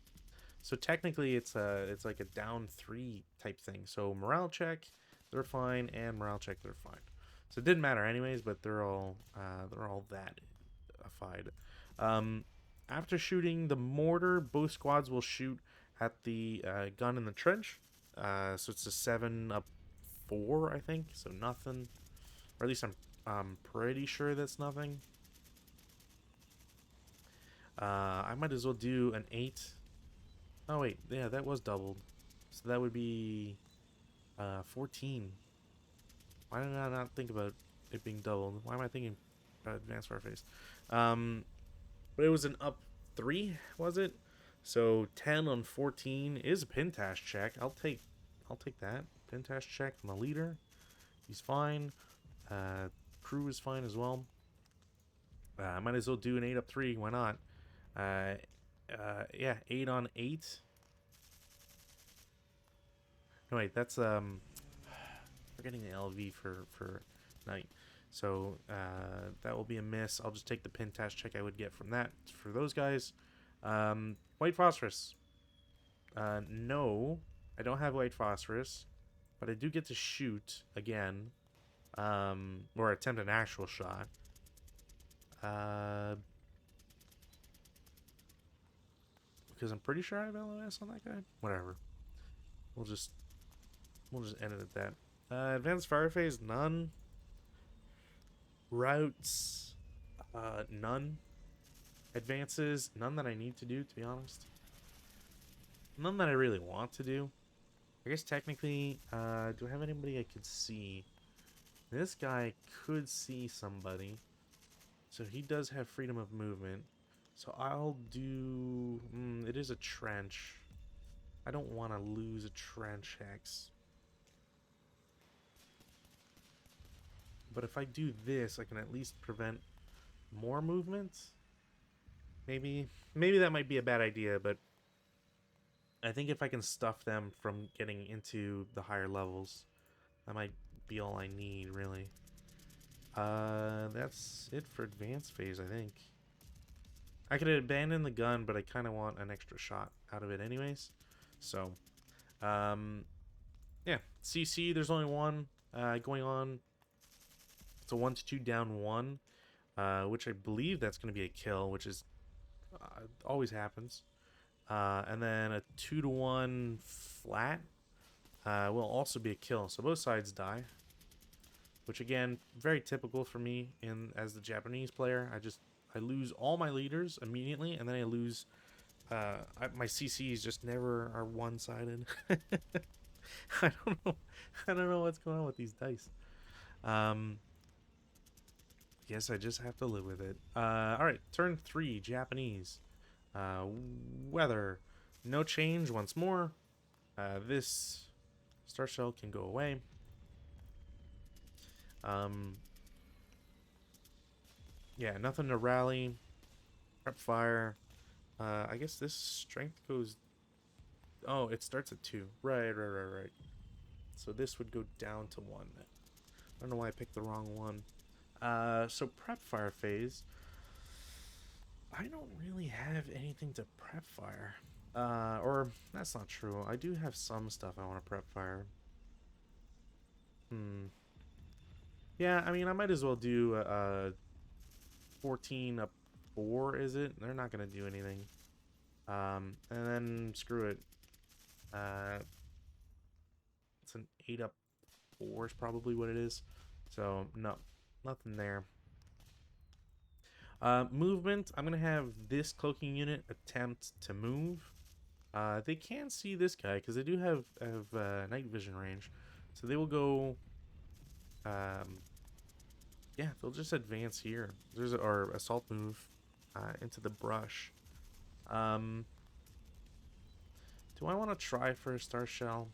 So technically, it's like a down 3 type thing. So morale check, they're fine, and morale check, they're fine. So it didn't matter anyways, but they're all that affied. After shooting the mortar, both squads will shoot at the gun in the trench. So it's a 7-4, I think. So nothing, or at least I'm pretty sure that's nothing. I might as well do an 8. Oh wait, yeah, that was doubled. So that would be 14. Why did I not think about it being doubled? Why am I thinking about advanced warface? But it was an up 3, was it? So 10 on 14 is a Pintash check. I'll take that. Pintash check from the leader. He's fine. Crew is fine as well. I might as well do an 8 up 3. Why not? Yeah, 8 on 8. No wait, that's forgetting the LV for night. So that will be a miss. I'll just take the Pintash check I would get from that for those guys. White phosphorus. No, I don't have white phosphorus, but I do get to shoot again, or attempt an actual shot. Because I'm pretty sure I have LOS on that guy. Whatever. We'll just end it at that. Advanced fire phase, none. Routes, none. Advances, none that I need to do, to be honest. None that I really want to do. I guess technically, do I have anybody I could see? This guy could see somebody. So he does have freedom of movement. So I'll do... it is a trench. I don't want to lose a trench hex. But if I do this, I can at least prevent more movement. Maybe that might be a bad idea, but I think if I can stuff them from getting into the higher levels, that might be all I need, really. That's it for advanced phase, I think. I could abandon the gun, but I kind of want an extra shot out of it anyways. So, yeah. CC, there's only one going on. It's a 1-2 down 1, which I believe that's going to be a kill, which is always happens. And then a 2-1 flat will also be a kill. So both sides die, which again, very typical for me as the Japanese player. I lose all my leaders immediately, and then I lose. My CCs just never are one-sided. I don't know. I don't know what's going on with these dice. Guess I just have to live with it. All right, turn 3, Japanese. Weather, no change once more. This star shell can go away. Yeah, nothing to rally. Prep fire. I guess this strength goes. Oh, it starts at 2. Right. So this would go down to 1. I don't know why I picked the wrong one. So prep fire phase. I don't really have anything to prep fire. Or that's not true. I do have some stuff I want to prep fire. Yeah, I mean, I might as well do 14 up 4, is it? They're not going to do anything. And then screw it. It's an 8 up 4 is probably what it is. So, no, nothing there. Movement, I'm going to have this cloaking unit attempt to move. They can see this guy because they do have night vision range. So they will go... yeah, they'll just advance here. Or assault move into the brush. Do I want to try for a star shell?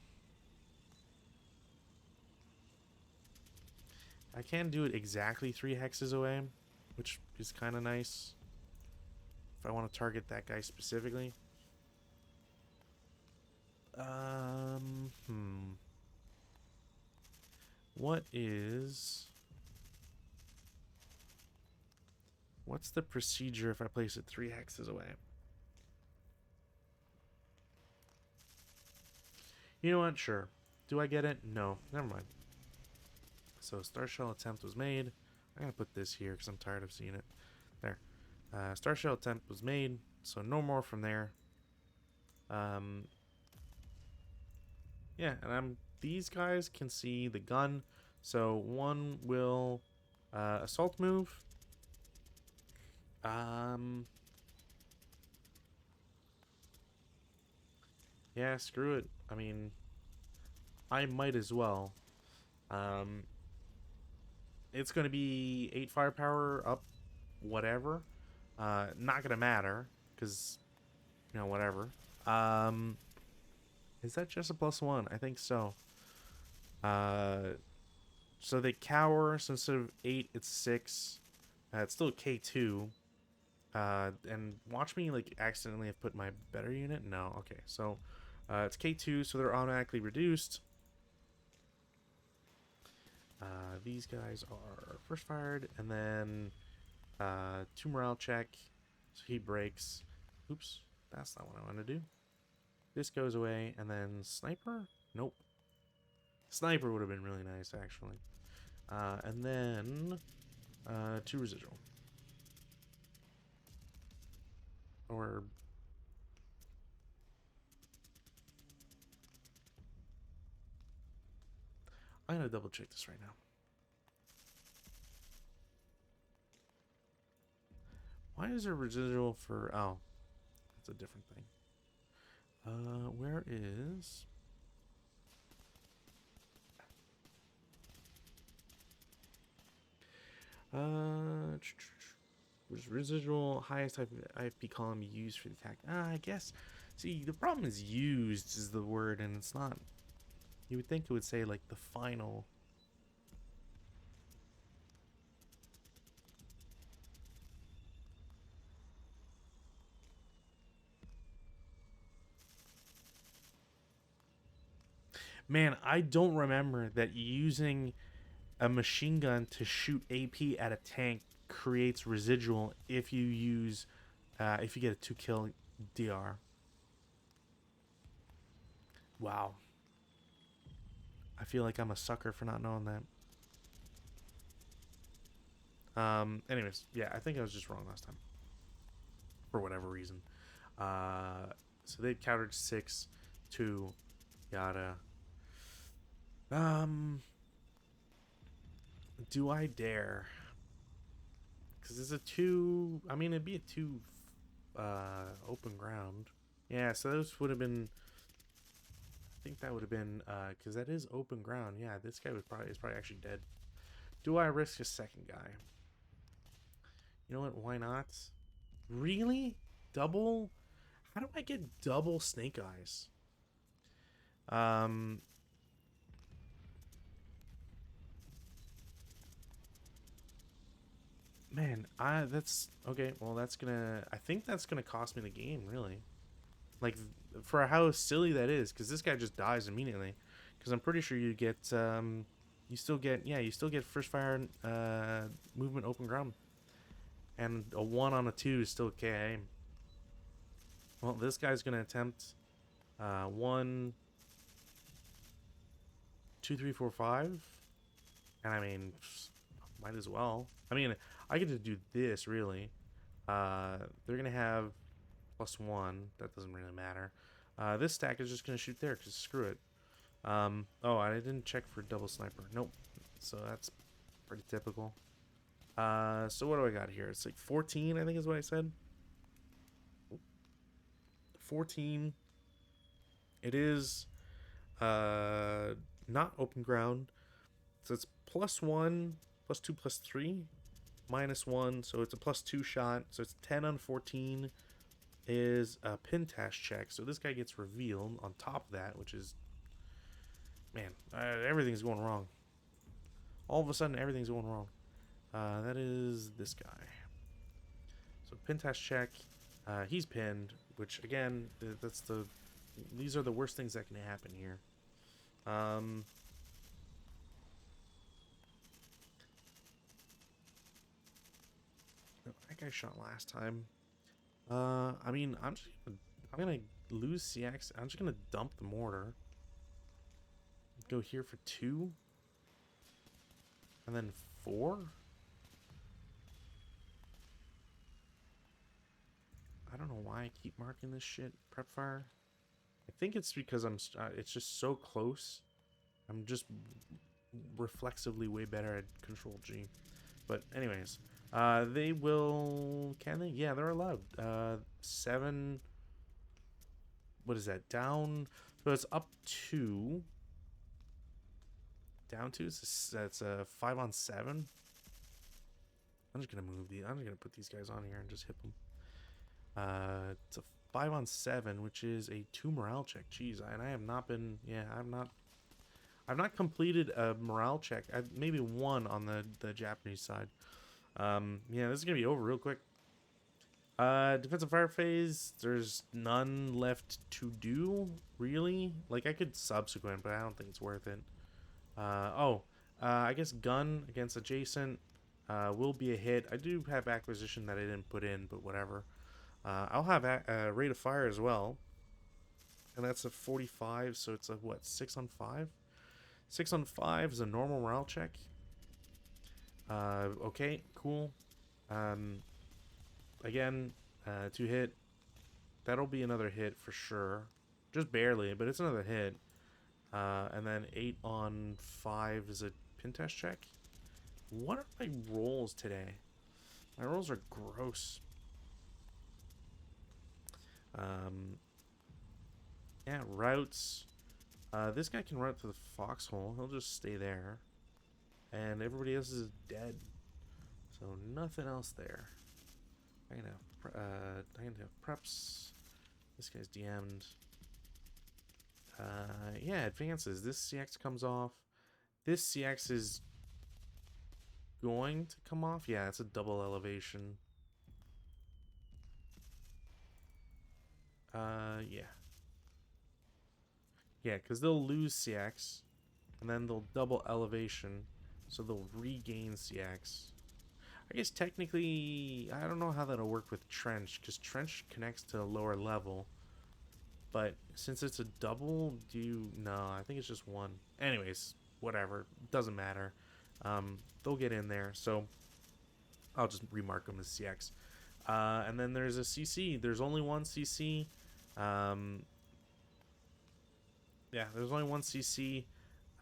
I can do it exactly 3 hexes away, which is kind of nice. If I want to target that guy specifically. What's the procedure if I place it 3 hexes away? You know what? Sure. Do I get it? No. Never mind. So star shell attempt was made. I'm gonna put this here because I'm tired of seeing it. There. Star shell attempt was made, so no more from there. Yeah, and these guys can see the gun, so one will assault move. Yeah, screw it. I mean, I might as well. It's gonna be 8 firepower up, whatever. Not gonna matter because, you know, whatever. Is that just a +1? I think so. So they cower, so instead of 8, it's 6. It's still K2. And watch me, like, accidentally have put my better unit? No, okay. So, it's K2, so they're automatically reduced. These guys are first fired, and then 2 morale check. So he breaks. Oops, that's not what I want to do. This goes away, and then sniper? Nope. Sniper would have been really nice, actually. And then 2 residual. Or... I'm gonna double check this right now. Why is there residual for... Oh, that's a different thing. Where is... Which residual highest type of IFP column used for the attack? I guess. See, the problem is used is the word, and it's not. You would think it would say, like, the final. Man, I don't remember that using a machine gun to shoot AP at a tank creates residual if you use if you get a 2 kill DR. Wow. I feel like I'm a sucker for not knowing that. Anyways, yeah, I think I was just wrong last time. For whatever reason. So they countered 6, 2, yada. Do I dare? Because it's a 2. I mean, it'd be a 2 open ground. Yeah, so those would have been. I think that would have been because that is open ground. Yeah, this guy is probably actually dead. Do I risk a second guy? You know what? Why not? Really? Double? How do I get double snake eyes? Man, that's okay. Well, that's gonna. I think that's gonna cost me the game, really. Like, for how silly that is, because this guy just dies immediately. Because I'm pretty sure you get, you still get first fire, movement open ground, and a 1 on a 2 is still KA. Well, this guy's gonna attempt, 1, 2, 3, 4, 5, and I mean, might as well. I mean, I get to do this really. They're gonna have +1. That doesn't really matter. This stack is just gonna shoot there because screw it. Oh, I didn't check for double sniper. Nope. So that's pretty typical. So what do I got here? It's like 14, I think is what I said. 14. It is not open ground. So it's +1, +2, +3, -1. So it's a +2 shot. So it's 10 on 14 is a pin task check. So this guy gets revealed on top of that, which is, man, everything's going wrong. All of a sudden, everything's going wrong. That is this guy. So pin task check. He's pinned, which again, these are the worst things that can happen here. That guy shot last time. I mean, I'm gonna lose CX. I'm just gonna dump the mortar. Go here for 2, and then 4. I don't know why I keep marking this shit prep fire. I think it's because it's just so close. I'm just reflexively way better at Control G. But anyways, they will. Can they? Yeah, they're allowed. 7. What is that? Down. So it's up 2. Down 2. That's a 5 on 7. I'm just gonna move these. I'm just gonna put these guys on here and just hit them. It's a 5 on 7, which is a 2 morale check. Jeez, and I have not been. Yeah, I've not completed a morale check. Maybe 1 on the Japanese side. Yeah, this is gonna be over real quick. Defensive fire phase. There's none left to do, really. Like, I could subsequent, but I don't think it's worth it. I guess gun against adjacent will be a hit. I do have acquisition that I didn't put in, but whatever. I'll have rate of fire as well, and that's a 45. So it's a what, 6 on 5? 6 on 5 is a normal morale check. Okay, cool. Again, 2 hit. That'll be another hit for sure. Just barely, but it's another hit. And then 8 on 5 is a pin test check. What are my rolls today? My rolls are gross. Yeah, routes. This guy can route to the foxhole. He'll just stay there. And everybody else is dead. So nothing else there. I'm gonna have preps. This guy's DM'd. Yeah, advances. This CX comes off. This CX is going to come off. Yeah, it's a double elevation. Yeah. Yeah, because they'll lose CX, and then they'll double elevation, so they'll regain CX. I guess technically, I don't know how that'll work with Trench, because Trench connects to a lower level. But since it's a double, no, I think it's just one. Anyways, whatever. Doesn't matter. They'll get in there, so I'll just remark them as CX. And then there's a CC. There's only one CC. Yeah, there's only one CC.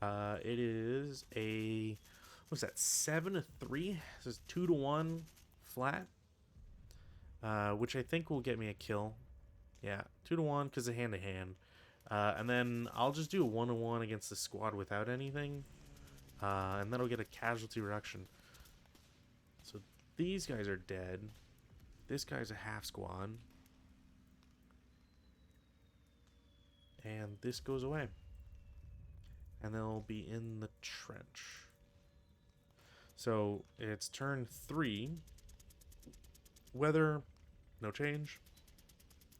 It is a, what's that, 7-3? This is 2-1 flat, which I think will get me a kill. Yeah, 2-1 because of hand-to-hand. And then I'll just do a 1-1 against the squad without anything. And that'll get a casualty reduction. So these guys are dead. This guy's a half squad. And this goes away. And they'll be in the trench. So it's turn 3. Weather, no change.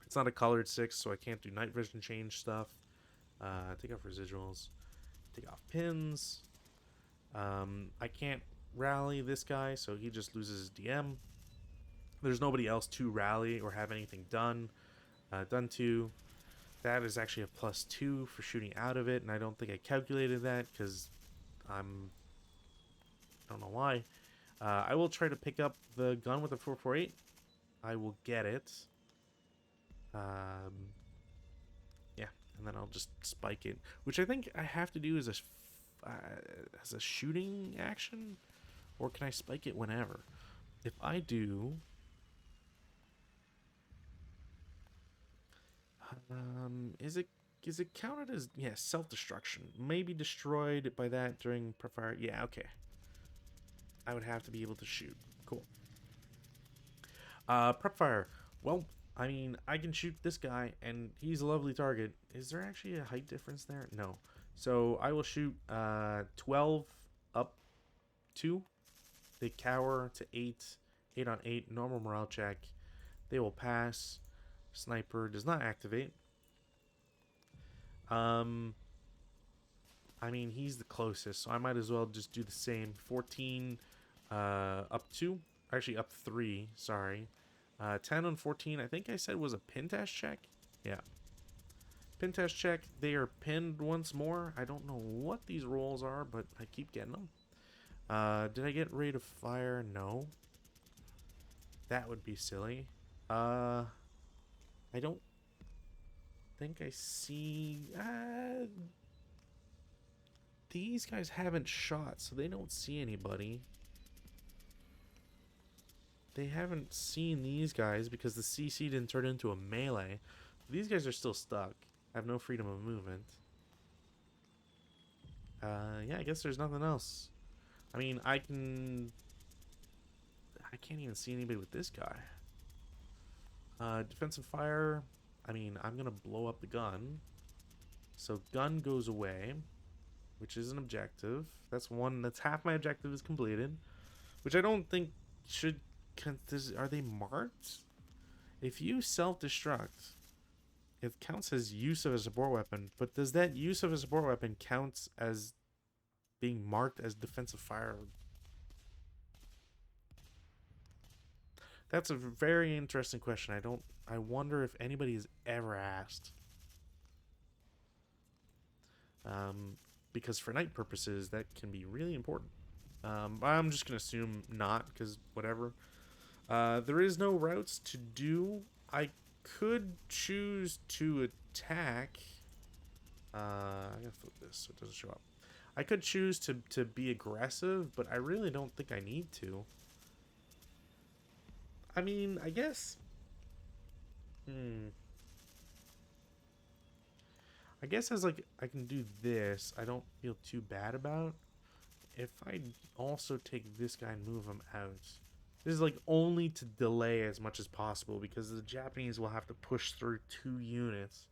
It's not a colored 6, so I can't do night vision change stuff. Take off residuals. Take off pins. I can't rally this guy, so he just loses his DM. There's nobody else to rally or have anything done. Done to. That is actually a +2 for shooting out of it, and I don't think I calculated that because I don't know why. I will try to pick up the gun with a 448. I will get it. Yeah, and then I'll just spike it, which I think I have to do as a shooting action, or can I spike it whenever? If I do, is it counted as, yeah, self-destruction? Maybe destroyed by that during prep-fire. Yeah, okay. I would have to be able to shoot. Cool. Prep-fire. Well, I mean, I can shoot this guy, and he's a lovely target. Is there actually a height difference there? No. So I will shoot 12 up 2. They cower to 8. 8 on 8. Normal morale check. They will pass. Sniper does not activate. I mean, he's the closest, so I might as well just do the same. 14 up 2. Actually, up 3. Sorry. 10 on 14, I think I said was a pin test check. Yeah. Pin test check. They are pinned once more. I don't know what these rolls are, but I keep getting them. Did I get rate of fire? No. That would be silly. I don't think I see... these guys haven't shot, so they don't see anybody. They haven't seen these guys because the CC didn't turn into a melee. These guys are still stuck. Have no freedom of movement. Yeah, I guess there's nothing else. I mean, I can't even see anybody with this guy. Defensive fire. I mean, I'm gonna blow up the gun. So gun goes away, which is an objective. That's half my objective is completed, which I don't think should. Are they marked? If you self-destruct, it counts as use of a support weapon, but does that use of a support weapon count as being marked as defensive fire? That's a very interesting question. I wonder if anybody has ever asked. Because for night purposes, that can be really important. I'm just gonna assume not, because whatever. There is no routes to do. I could choose to attack. I gotta flip this so it doesn't show up. I could choose to be aggressive, but I really don't think I need to. I mean, I guess... I guess as like I can do this, I don't feel too bad about. If I also take this guy and move him out... This is like only to delay as much as possible because the Japanese will have to push through 2 units.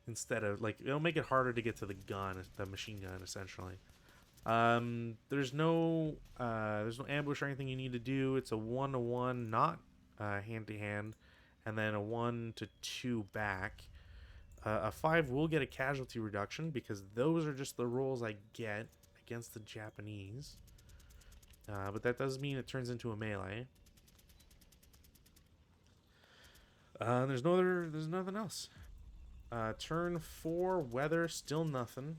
Instead of, like, it'll make it harder to get to the gun, the machine gun, essentially. There's no ambush or anything you need to do. It's a 1-to-1, not hand-to-hand. and then a 1 to 2 back. A 5 will get a casualty reduction because those are just the rolls I get against the Japanese. But that does mean it turns into a melee. There's nothing else. Turn 4, weather, still nothing.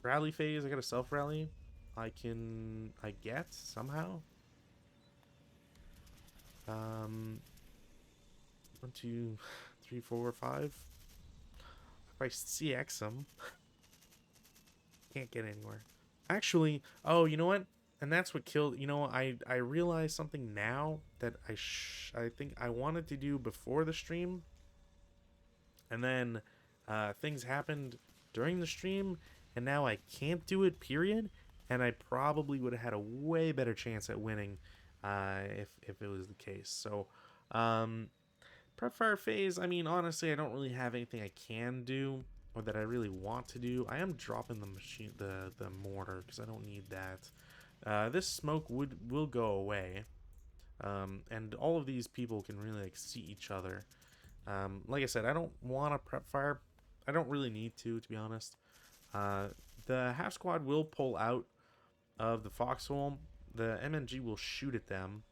Rally phase, I got a self-rally. I get somehow. 1, 2, 3, 4, 5. If I CX them, can't get anywhere. Actually, oh, you know what? And that's what killed. You know, I realized something now that I think I wanted to do before the stream, and then things happened during the stream, and now I can't do it. Period. And I probably would have had a way better chance at winning if it was the case. So, prep fire phase. I mean, honestly, I don't really have anything I can do or that I really want to do. I am dropping the mortar because I don't need that. This smoke will go away, and all of these people can really like see each other. Like I said, I don't want to prep fire. I don't really need to be honest. The half squad will pull out of the foxhole. The MMG will shoot at them.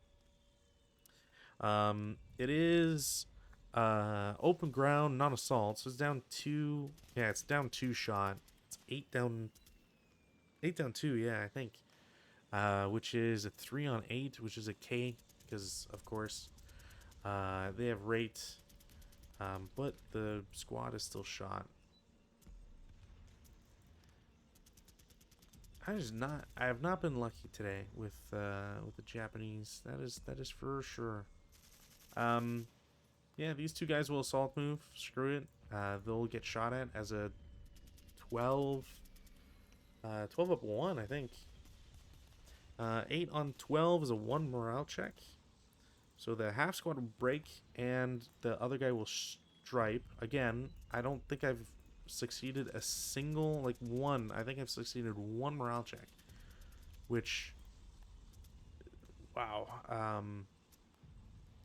It is open ground, not assault, so it's down 2. Yeah, it's down 2 shot. It's 8 down 2, yeah, I think. Which is a 3 on 8, which is a K, because of course they have rate, but the squad is still shot. I have not been lucky today with the Japanese. That is for sure. Yeah, these two guys will assault move. Screw it. They'll get shot at as a 12 up 1, I think. 8 on 12 is a 1 morale check. So the half squad will break and the other guy will stripe. Again, I don't think I've succeeded a single, like one. I think I've succeeded 1 morale check. Which, wow.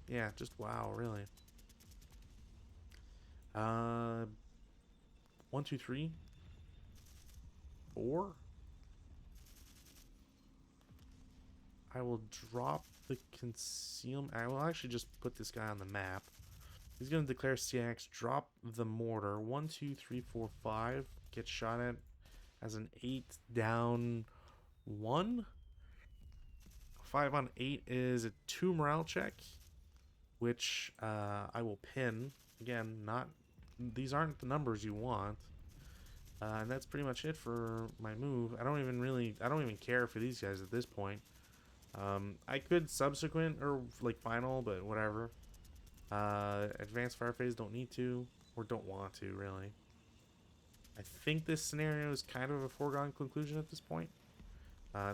Yeah, just wow, really. 1, 2, 3, 4. I will drop the concealment. I will actually just put this guy on the map. He's going to declare CX, drop the mortar. 1, 2, 3, 4, 5. Get shot at as an 8 down 1. 5 on 8 is a 2 morale check, which I will pin. Again, these aren't the numbers you want. And that's pretty much it for my move. I don't even care for these guys at this point. I could subsequent or like final, but whatever. Advanced fire phase, don't need to or don't want to really. I think this scenario is kind of a foregone conclusion at this point.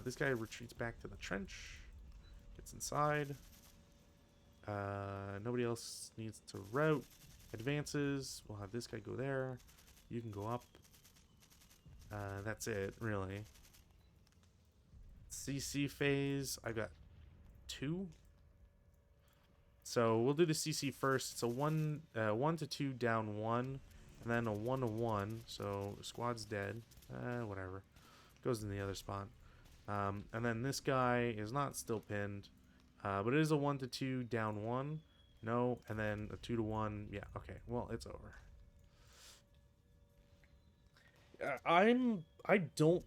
This guy retreats back to the trench, gets inside. Nobody else needs to route. Advances. We'll have this guy go there. You can go up. That's it, really. CC phase, I got 2. So we'll do the CC first. It's a 1 to 2 down 1, and then a 1 to 1. So squad's dead. Whatever. Goes in the other spot. And then this guy is not still pinned, but it is a 1 to 2 down 1. No, and then a 2 to 1. Yeah, okay. Well, it's over. I don't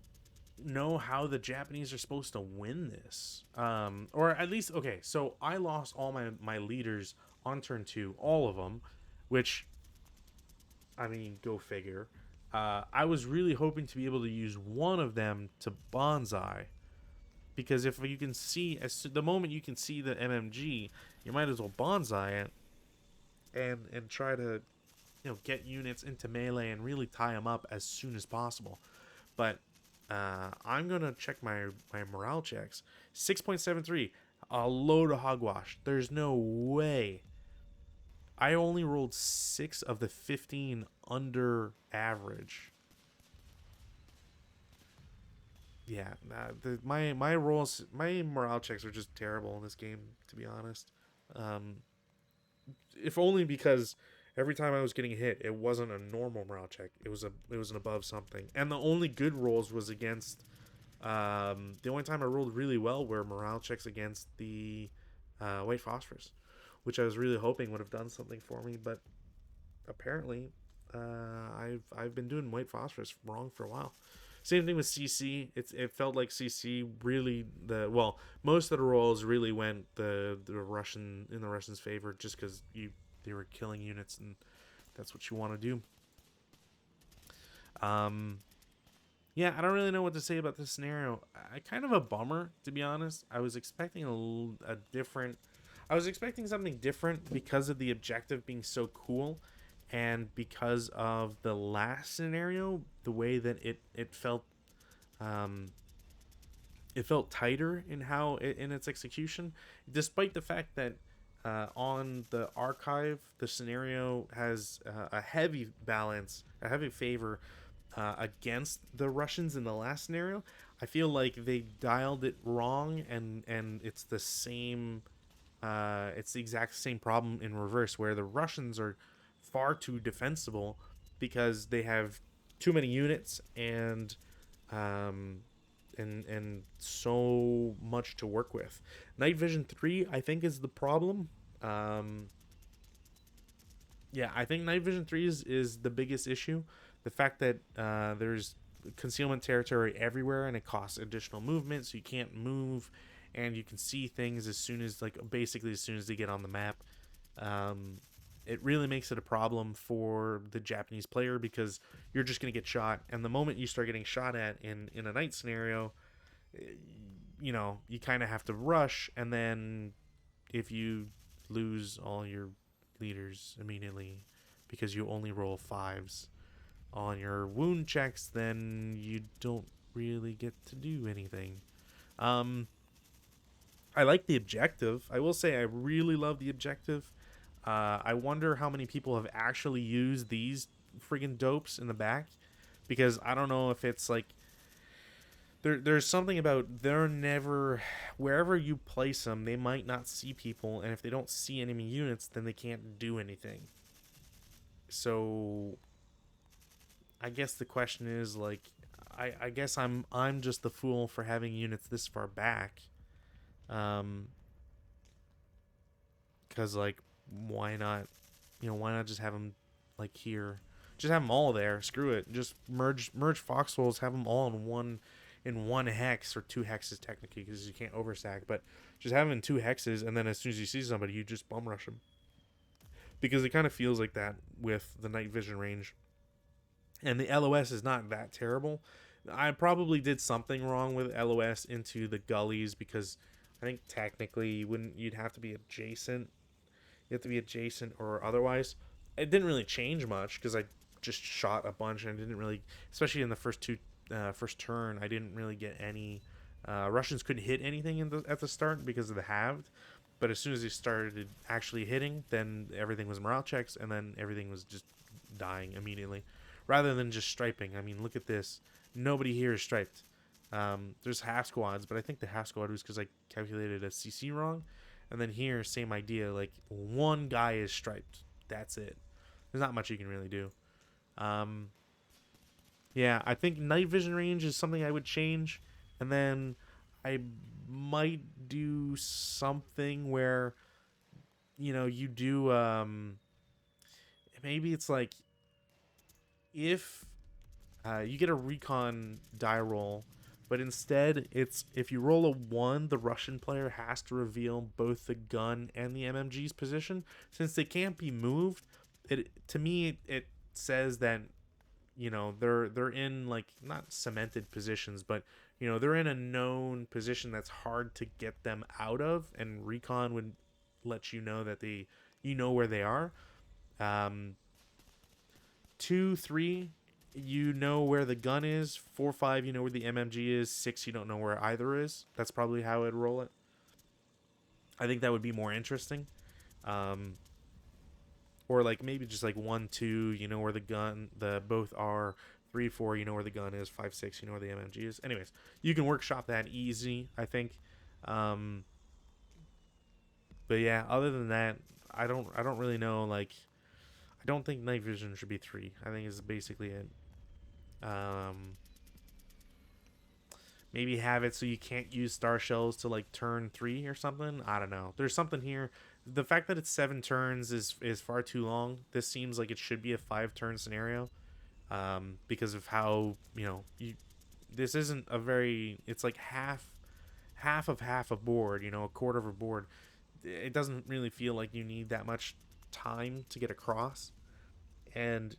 know how the Japanese are supposed to win this. Or at least, okay, so I lost all my leaders on turn 2, all of them, which, I mean, go figure. I was really hoping to be able to use one of them to bonsai, because if you can see, the moment you can see the MMG, you might as well bonsai it and try to, get units into melee and really tie them up as soon as possible. But I'm gonna check my morale checks. 6.73, a load of hogwash. There's no way. I only rolled 6 of the 15 under average. Yeah, my rolls, my morale checks are just terrible in this game, to be honest. Um, if only because every time I was getting hit, it wasn't a normal morale check. It was an above something, and the only good rolls was against. The only time I rolled really well were morale checks against the white phosphorus, which I was really hoping would have done something for me, but apparently, I've been doing white phosphorus wrong for a while. Same thing with CC. It felt like CC really most of the rolls really went the Russian in the Russians' favor just because they were killing units and that's what you want to do. Um, yeah, I don't really know what to say about this scenario. I kind of a bummer to be honest. I was expecting a different. I was expecting something different because of the objective being so cool, and because of the last scenario, the way that it felt. Um, it felt tighter in in its execution, despite the fact that on the archive the scenario has a heavy balance, a heavy favor against the Russians in the last scenario. I feel like they dialed it wrong, and it's the same. It's the exact same problem in reverse, where the Russians are far too defensible because they have too many units um, and so much to work with. Night Vision 3, I think, is the problem. Um, yeah, I think Night Vision 3 is the biggest issue. The fact that there's concealment territory everywhere and it costs additional movement, so you can't move and you can see things as soon as, like, basically as soon as they get on the map. Um, it really makes it a problem for the Japanese player because you're just going to get shot. And the moment you start getting shot at in a night scenario, you know, you kind of have to rush. And then if you lose all your leaders immediately because you only roll fives on your wound checks, then you don't really get to do anything. Um, I like the objective. I will say I really love the objective. I wonder how many people have actually used these friggin' dopes in the back, because I don't know if it's like there's something about they're never, wherever you place them, they might not see people, and if they don't see enemy units, then they can't do anything. So I guess the question is, like, I guess I'm just the fool for having units this far back. Um, because, like, why not? You know, why not just have them like here? Just have them all there. Screw it. Just merge foxholes. Have them all in one hex, or two hexes technically, because you can't overstack. But just have them in two hexes, and then as soon as you see somebody, you just bum rush them. Because it kind of feels like that with the night vision range, and the LOS is not that terrible. I probably did something wrong with LOS into the gullies, because I think technically you'd have to be adjacent. You have to be adjacent or otherwise. It didn't really change much because I just shot a bunch and I didn't really, especially in the first turn, I didn't really get any. Russians couldn't hit anything at the start because of the halved, but as soon as they started actually hitting, then everything was morale checks, and then everything was just dying immediately, rather than just striping. I mean, look at this. Nobody here is striped. There's half squads, but I think the half squad was because I calculated a CC wrong. And then here, same idea. Like, one guy is striped. That's it. There's not much you can really do. Um, yeah, I think night vision range is something I would change. And then I might do something where, you know, you do, maybe it's like, if you get a recon die roll, but instead it's, if you roll a 1, the Russian player has to reveal both the gun and the MMG's position. Since they can't be moved, it, to me, it says that, you know, they're in, like, not cemented positions, but, you know, they're in a known position that's hard to get them out of, and recon would let you know that you know where they are. um 2, 3, you know where the gun is. 4, 5, you know where the MMG is. 6, you don't know where either is. That's probably how I'd roll it. I think that would be more interesting. Um, or like maybe just like 1, 2, you know where the gun, the both are. 3, 4, you know where the gun is. 5, 6, you know where the MMG is. Anyways, you can workshop that easy, I think. Um, But yeah, other than that, I don't really know. Like, I don't think night vision should be 3. I think is basically it. Um, Maybe have it so you can't use star shells to like turn 3 or something. I don't know. There's something here. The fact that it's 7 turns is far too long. This seems like it should be a 5-turn scenario. Because of how this isn't a very. It's like half of a board. A quarter of a board. It doesn't really feel like you need that much time to get across. And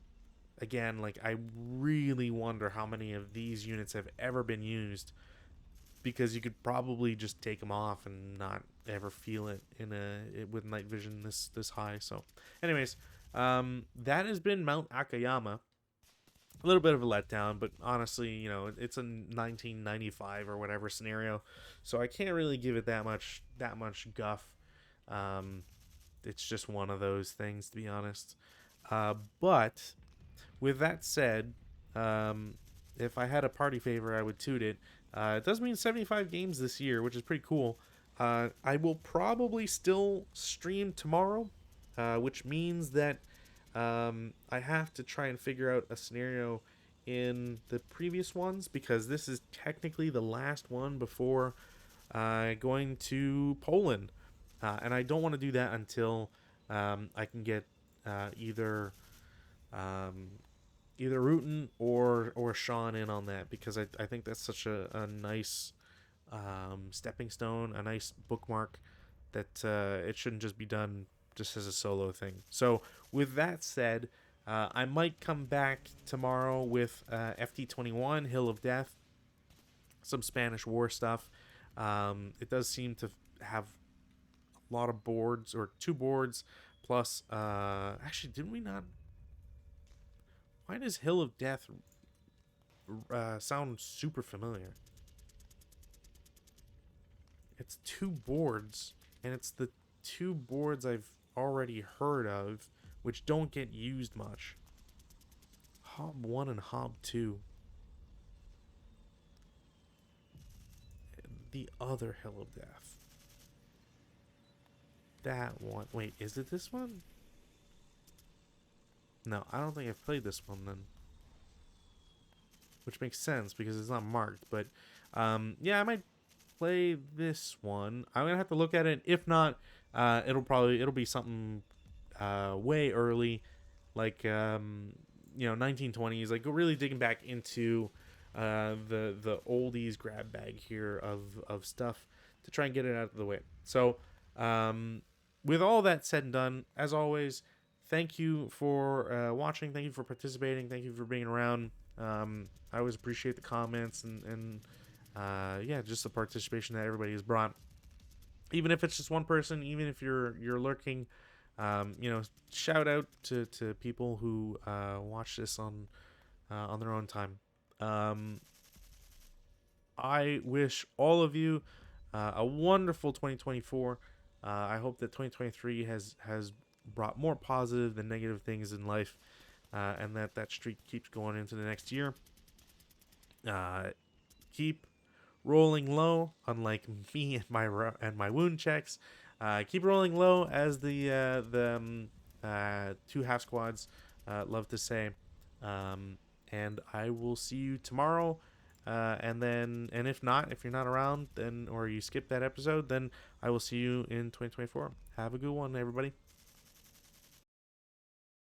again, like, I really wonder how many of these units have ever been used, because you could probably just take them off and not ever feel it with night vision this high. So, anyways, that has been Mount Akayama. A little bit of a letdown, but honestly, it's a 1995 or whatever scenario, so I can't really give it that much guff. Um, it's just one of those things, to be honest. But with that said, um, if I had a party favor, I would toot it. It does mean 75 games this year, which is pretty cool. I will probably still stream tomorrow, which means that I have to try and figure out a scenario in the previous ones, because this is technically the last one before going to Poland. And I don't want to do that until I can get either um, either Rutan or Sean in on that, because I think that's such a nice stepping stone, a nice bookmark, that it shouldn't just be done just as a solo thing. So with that said, I might come back tomorrow with FT21 Hill of Death, some Spanish War stuff. It does seem to have a lot of boards, or 2 boards plus. Actually, didn't we not? Why does Hill of Death sound super familiar? It's 2 boards, and it's the 2 boards I've already heard of, which don't get used much. Hob 1 and Hob 2. The other Hill of Death. That one. Wait, is it this one? No, I don't think I've played this one then. Which makes sense because it's not marked. But yeah, I might play this one. I'm gonna have to look at it. If not, it'll be something way early, like 1920s, like really digging back into the oldies grab bag here of stuff to try and get it out of the way. So with all that said and done, as always, thank you for watching. Thank you for participating. Thank you for being around. I always appreciate the comments and yeah, just the participation that everybody has brought. Even if it's just one person, even if you're lurking, shout out to people who watch this on their own time. I wish all of you a wonderful 2024. I hope that 2023 has brought more positive than negative things in life, and that streak keeps going into the next year. Keep rolling low, unlike me and my wound checks. Keep rolling low, as the 2 half squads love to say. And I will see you tomorrow. And if you're not around, then, or you skip that episode, then I will see you in 2024. Have a good one, everybody.